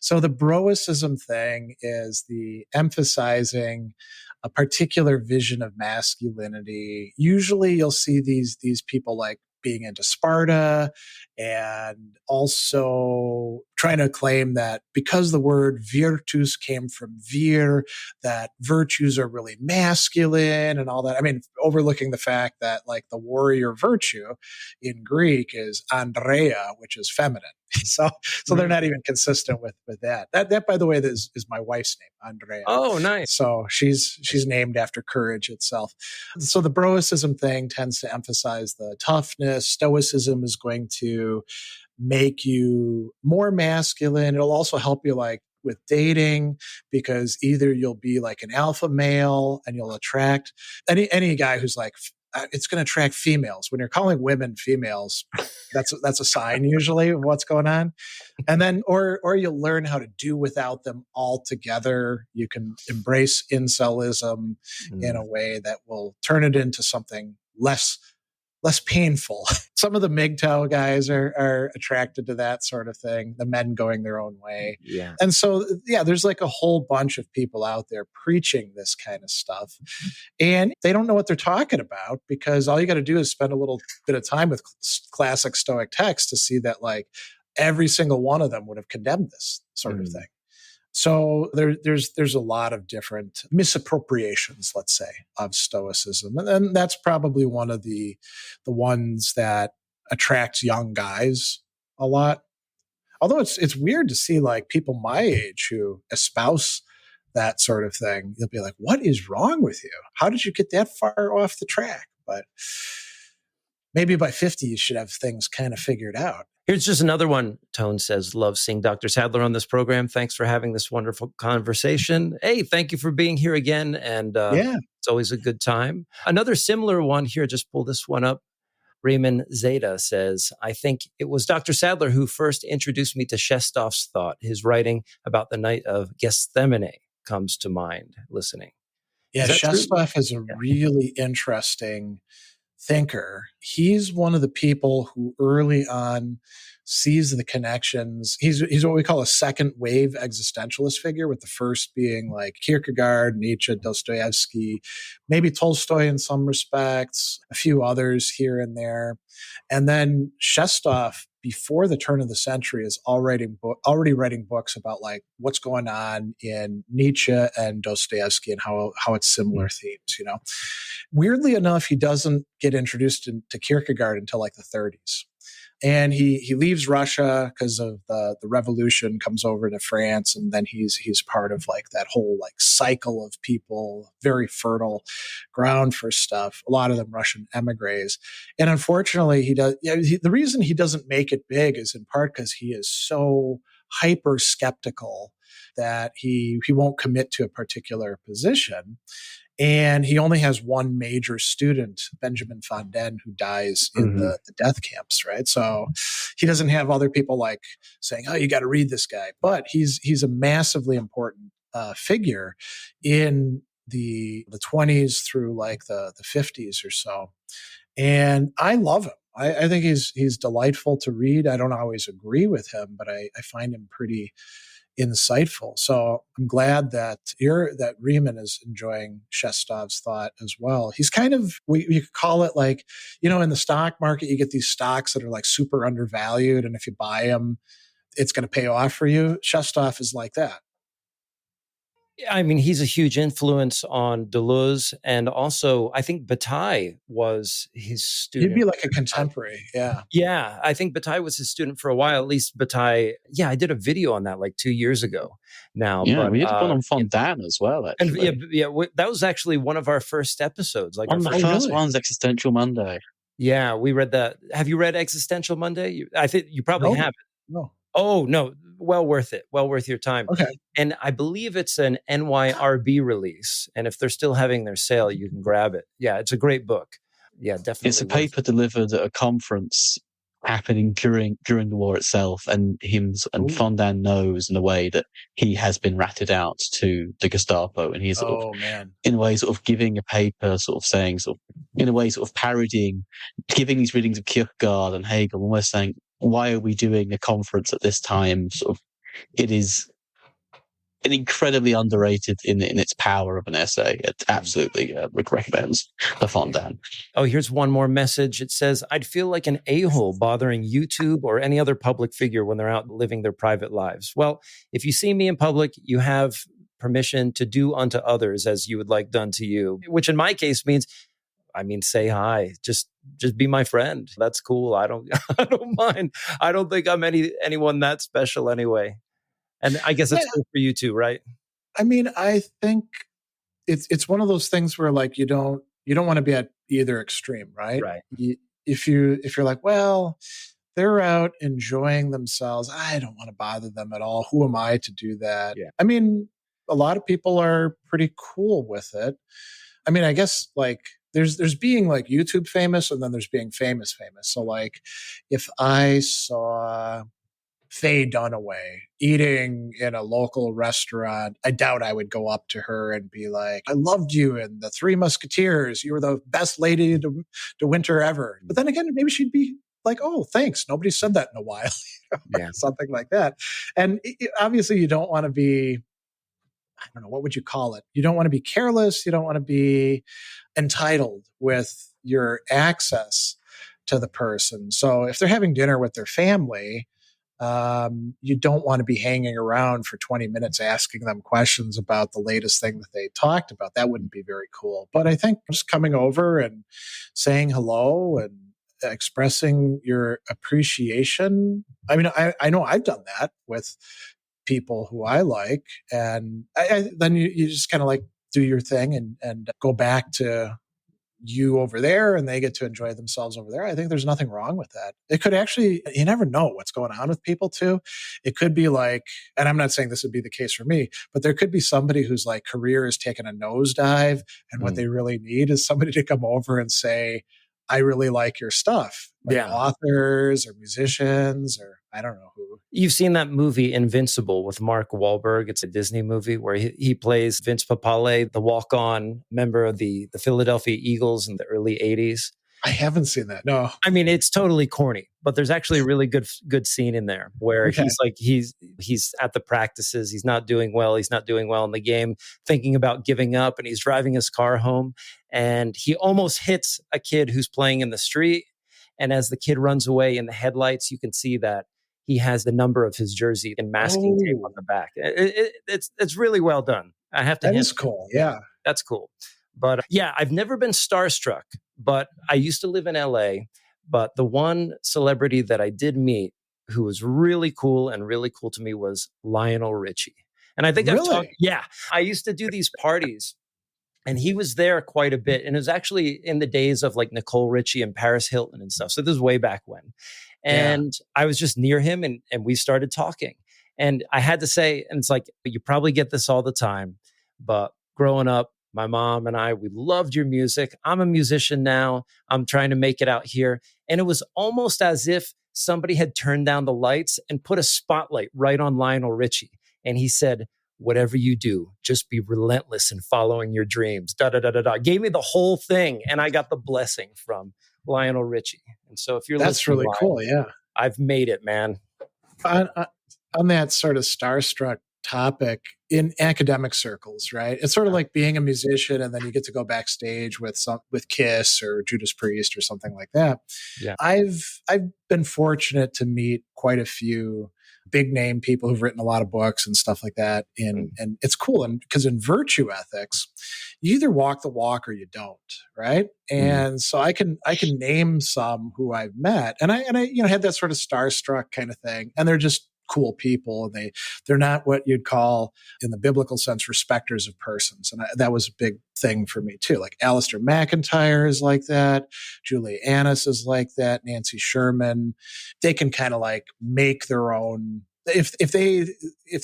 So the Broicism thing is the emphasizing a particular vision of masculinity. Usually you'll see these people like being into Sparta and also trying to claim that because the word virtus came from vir, that virtues are really masculine and all that. I mean, overlooking the fact that like the warrior virtue in Greek is Andrea, which is feminine. So they're not even consistent with that. That by the way, is my wife's name, Andrea. Oh, nice. So she's named after courage itself. So the Broicism thing tends to emphasize the toughness. Stoicism is going to make you more masculine. It'll also help you like with dating, because either you'll be like an alpha male and you'll attract any guy who's like it's going to attract females. When you're calling women females, that's a sign usually of what's going on. And then, or you'll learn how to do without them altogether. You can embrace incelism in a way that will turn it into something less painful. Some of the MGTOW guys are attracted to that sort of thing, the men going their own way. Yeah. And so, yeah, there's like a whole bunch of people out there preaching this kind of stuff. And they don't know what they're talking about, because all you got to do is spend a little bit of time with classic Stoic texts to see that like every single one of them would have condemned this sort of thing. So there's a lot of different misappropriations, let's say, of Stoicism, and that's probably one of the ones that attracts young guys a lot. Although it's weird to see like people my age who espouse that sort of thing. You'll be like, "What is wrong with you? How did you get that far off the track?" But maybe by 50, you should have things kind of figured out. Here's just another one. Tone says, love seeing Dr. Sadler on this program. Thanks for having this wonderful conversation. Hey, thank you for being here again. And it's always a good time. Another similar one here, just pull this one up. Raymond Zeta says, I think it was Dr. Sadler who first introduced me to Shestov's thought. His writing about the night of Gethsemane comes to mind listening. Yeah, Shestov is a really interesting thinker. He's one of the people who early on sees the connections. He's what we call a second wave existentialist figure, with the first being like Kierkegaard, Nietzsche, Dostoevsky, maybe Tolstoy in some respects, a few others here and there. And then Shestov, before the turn of the century, is already writing books about like what's going on in Nietzsche and Dostoevsky and how it's similar themes, you know. Weirdly enough, he doesn't get introduced to Kierkegaard until like the 30s. And he leaves Russia because of the revolution, comes over to France, and then he's part of like that whole like cycle of people, very fertile ground for stuff. A lot of them Russian emigres, and unfortunately, the reason he doesn't make it big is in part because he is so hyper skeptical that he won't commit to a particular position. And he only has one major student, Benjamin Fondin, who dies in the death camps, right? So he doesn't have other people like saying, oh, you got to read this guy. But he's a massively important figure in the 20s through like the 50s or so. And I love him. I think he's delightful to read. I don't always agree with him, but I find him pretty insightful. So I'm glad that Riemann is enjoying Shestov's thought as well. He's kind of, you could call it like, you know, in the stock market, you get these stocks that are like super undervalued, and if you buy them, it's going to pay off for you. Shestov is like that. I mean, he's a huge influence on Deleuze, and also I think Bataille was his student. He'd be like a contemporary, yeah. Yeah, I think Bataille was his student for a while. At least Bataille, yeah, I did a video on that like 2 years ago now. Yeah, but, we did one on Fondin as well, actually. And that was actually one of our first episodes. Like on the first one's Existential Monday. Yeah, we read that. Have you read Existential Monday? I think you probably have. No. Oh, no. Well worth it. Well worth your time. Okay. And I believe it's an NYRB release. And if they're still having their sale, you can grab it. Yeah, it's a great book. Yeah, definitely. It's a paper delivered at a conference happening during the war itself, and Fondin knows in a way that he has been ratted out to the Gestapo, and he's sort of, in a way, sort of giving a paper, sort of saying, sort of, in a way, sort of parodying, giving these readings of Kierkegaard and Hegel, almost saying, why are we doing a conference at this time? Sort of, it is an incredibly underrated in its power of an essay. It absolutely recommends the Fondin. Oh, here's one more message. It says, I'd feel like an a-hole bothering YouTube or any other public figure when they're out living their private lives. Well, if you see me in public, you have permission to do unto others as you would like done to you, which in my case means, say hi. Just be my friend. That's cool. I don't mind. I don't think I'm anyone that special anyway. And I guess it's cool for you too, right? I mean, I think it's one of those things where like you don't want to be at either extreme, right? Right. If you're like, well, they're out enjoying themselves, I don't want to bother them at all. Who am I to do that? Yeah. I mean, a lot of people are pretty cool with it. I mean, I guess like there's being like YouTube famous, and then there's being famous. So like, if I saw Faye Dunaway eating in a local restaurant, I doubt I would go up to her and be like, I loved you in The Three Musketeers. You were the best lady to winter ever. But then again, maybe she'd be like, oh, thanks. Nobody said that in a while. Yeah. Something like that. And obviously, you don't want to be, I don't know, what would you call it? You don't want to be careless. You don't want to be entitled with your access to the person. So if they're having dinner with their family, you don't want to be hanging around for 20 minutes asking them questions about the latest thing that they talked about. That wouldn't be very cool. But I think just coming over and saying hello and expressing your appreciation. I mean, I know I've done that with people who I like. And then you just kind of like do your thing and go back to you over there, and they get to enjoy themselves over there. I think there's nothing wrong with that. It could actually, you never know what's going on with people too. It could be like, and I'm not saying this would be the case for me, but there could be somebody whose like career is taking a nosedive, and what they really need is somebody to come over and say, I really like your stuff. Like authors or musicians or I don't know who. You've seen that movie Invincible with Mark Wahlberg. It's a Disney movie where he plays Vince Papale, the walk-on member of the Philadelphia Eagles in the early 80s. I haven't seen that. No. I mean, it's totally corny, but there's actually a really good scene in there where he's at the practices. He's not doing well. He's not doing well in the game, thinking about giving up, and he's driving his car home, and he almost hits a kid who's playing in the street. And as the kid runs away in the headlights, you can see that he has the number of his jersey and masking tape on the back. It's really well done. I have to. That is cool. Yeah, that's cool. But yeah, I've never been starstruck, but I used to live in LA. But the one celebrity that I did meet who was really cool to me was Lionel Richie. And I think I used to do these parties, and he was there quite a bit. And it was actually in the days of like Nicole Richie and Paris Hilton and stuff. So this is way back when. And I was just near him, and we started talking. And I had to say, and it's like, you probably get this all the time, but growing up, my mom and I, we loved your music. I'm a musician now. I'm trying to make it out here. And it was almost as if somebody had turned down the lights and put a spotlight right on Lionel Richie. And he said, whatever you do, just be relentless in following your dreams. Gave me the whole thing. And I got the blessing from Lionel Richie. And so if you're that's really cool. Yeah. I've made it, man. On that sort of starstruck topic, in academic circles, right? It's sort of like being a musician, and then you get to go backstage with Kiss or Judas Priest or something like that. Yeah. I've been fortunate to meet quite a few big name people who've written a lot of books and stuff like that. And it's cool. And because in virtue ethics, you either walk the walk or you don't, right? And so I can name some who I've met, and I had that sort of starstruck kind of thing, and they're just cool people, and they're not what you'd call in the biblical sense respecters of persons. And that was a big thing for me too. Like Alistair McIntyre is like that. Julie Annis is like that. Nancy Sherman. They can kind of like make their own. If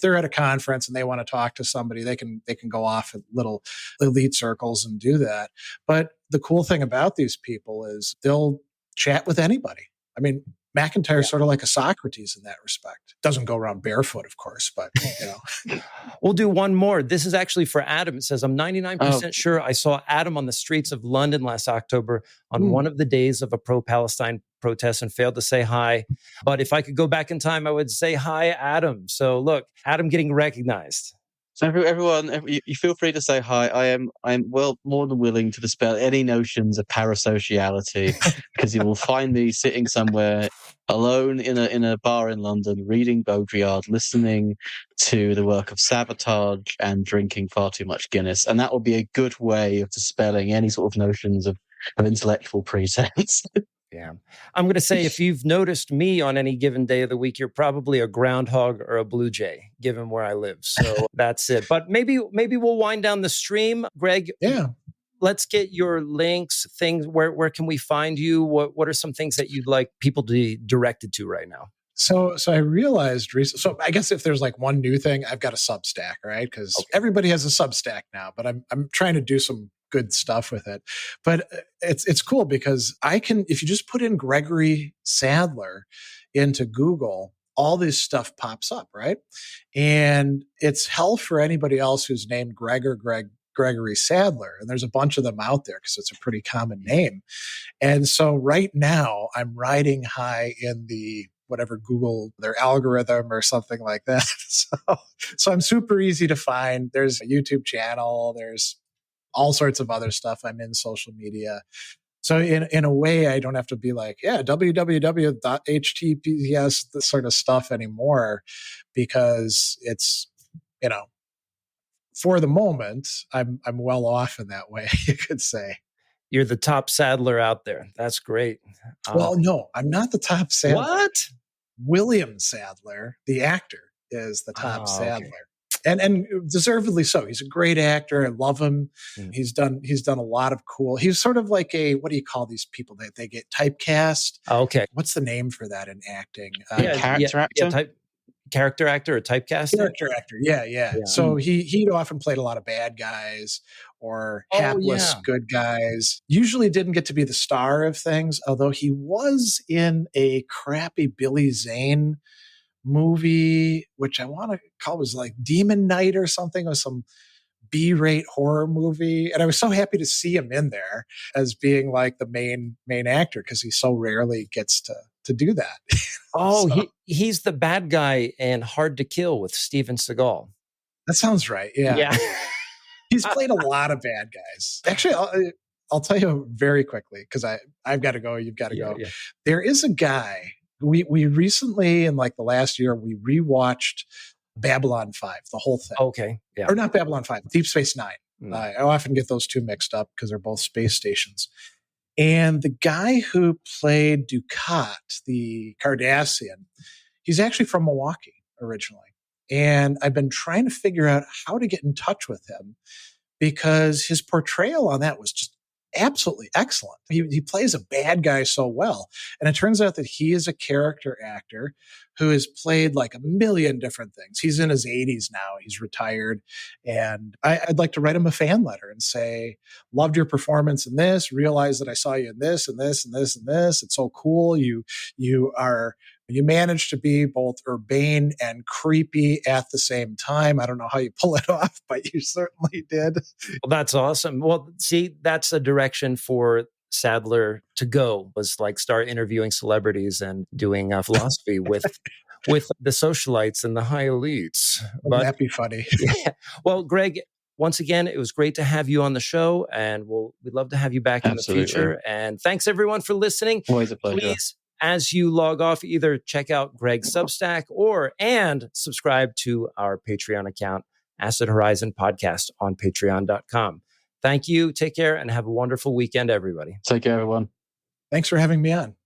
they're at a conference and they want to talk to somebody, they can go off at little elite circles and do that. But the cool thing about these people is they'll chat with anybody. I mean, McIntyre's sort of like a Socrates in that respect. Doesn't go around barefoot, of course, but We'll do one more. This is actually for Adam. It says, I'm 99% sure I saw Adam on the streets of London last October on one of the days of a pro-Palestine protest and failed to say hi. But if I could go back in time, I would say hi, Adam. So look, Adam getting recognized. So everyone, you feel free to say hi. I am well more than willing to dispel any notions of parasociality, because you will find me sitting somewhere alone in a bar in London, reading Baudrillard, listening to the work of Sabotage, and drinking far too much Guinness. And that will be a good way of dispelling any sort of notions of intellectual pretense. Yeah. I'm going to say, if you've noticed me on any given day of the week, you're probably a groundhog or a blue jay, given where I live. So that's it. But maybe we'll wind down the stream. Greg, let's get your links, things. Where can we find you? What are some things that you'd like people to be directed to right now? So I realized recently, so I guess if there's like one new thing, I've got a Substack, right? Because everybody has a Substack now, but I'm trying to do some good stuff with it. But it's cool because I can, if you just put in Gregory Sadler into Google, all this stuff pops up, right? And it's hell for anybody else who's named Gregory Sadler. And there's a bunch of them out there because it's a pretty common name. And so right now I'm riding high in the whatever Google, their algorithm or something like that. So I'm super easy to find. There's a YouTube channel. There's all sorts of other stuff. I'm in social media. So in a way, I don't have to be like, www.https, this sort of stuff anymore, because it's, for the moment, I'm well off in that way, you could say. You're the top Sadler out there. That's great. Well, no, I'm not the top Sadler. What? William Sadler, the actor, is the top Sadler. Okay. And deservedly so. He's a great actor. I love him. Mm. He's done a lot of cool. He's sort of like what do you call these people that they get typecast? Okay. What's the name for that in acting? Character actor? Character actor or typecast? Character actor. Yeah. So he'd often played a lot of bad guys or hapless good guys. Usually didn't get to be the star of things, although he was in a crappy Billy Zane movie, which I want to call was like Demon Knight or something, or some B-rate horror movie. And I was so happy to see him in there as being like the main actor, because he so rarely gets to do that. So, he's the bad guy in Hard to Kill with Steven Seagal. That sounds right. Yeah. He's played a lot of bad guys. Actually, I'll tell you very quickly, because I've got to go. You've got to go. Yeah. There is a guy. We recently, in like the last year, we rewatched Babylon 5, the whole thing. Okay. Yeah. Or not Babylon 5, Deep Space Nine. I often get those two mixed up because they're both space stations. And the guy who played Dukat, the Cardassian, he's actually from Milwaukee originally. And I've been trying to figure out how to get in touch with him, because his portrayal on that was just absolutely excellent. He plays a bad guy so well. And it turns out that he is a character actor who has played like a million different things. He's in his 80s now. He's retired. And I'd like to write him a fan letter and say, loved your performance in this, realized that I saw you in this and this and this and this. It's so cool. You managed to be both urbane and creepy at the same time. I don't know how you pull it off, but you certainly did. Well, that's awesome. Well, see, that's a direction for Sadler to go, was like start interviewing celebrities and doing philosophy with the socialites and the high elites. Wouldn't that be funny? Yeah. Well, Greg, once again, it was great to have you on the show, and we'd love to have you back in the future. And thanks everyone for listening. Always a pleasure. Please, as you log off, either check out Greg's Substack and subscribe to our Patreon account, Acid Horizon Podcast, on patreon.com. Thank you. Take care and have a wonderful weekend, everybody. Take care, everyone. Thanks for having me on.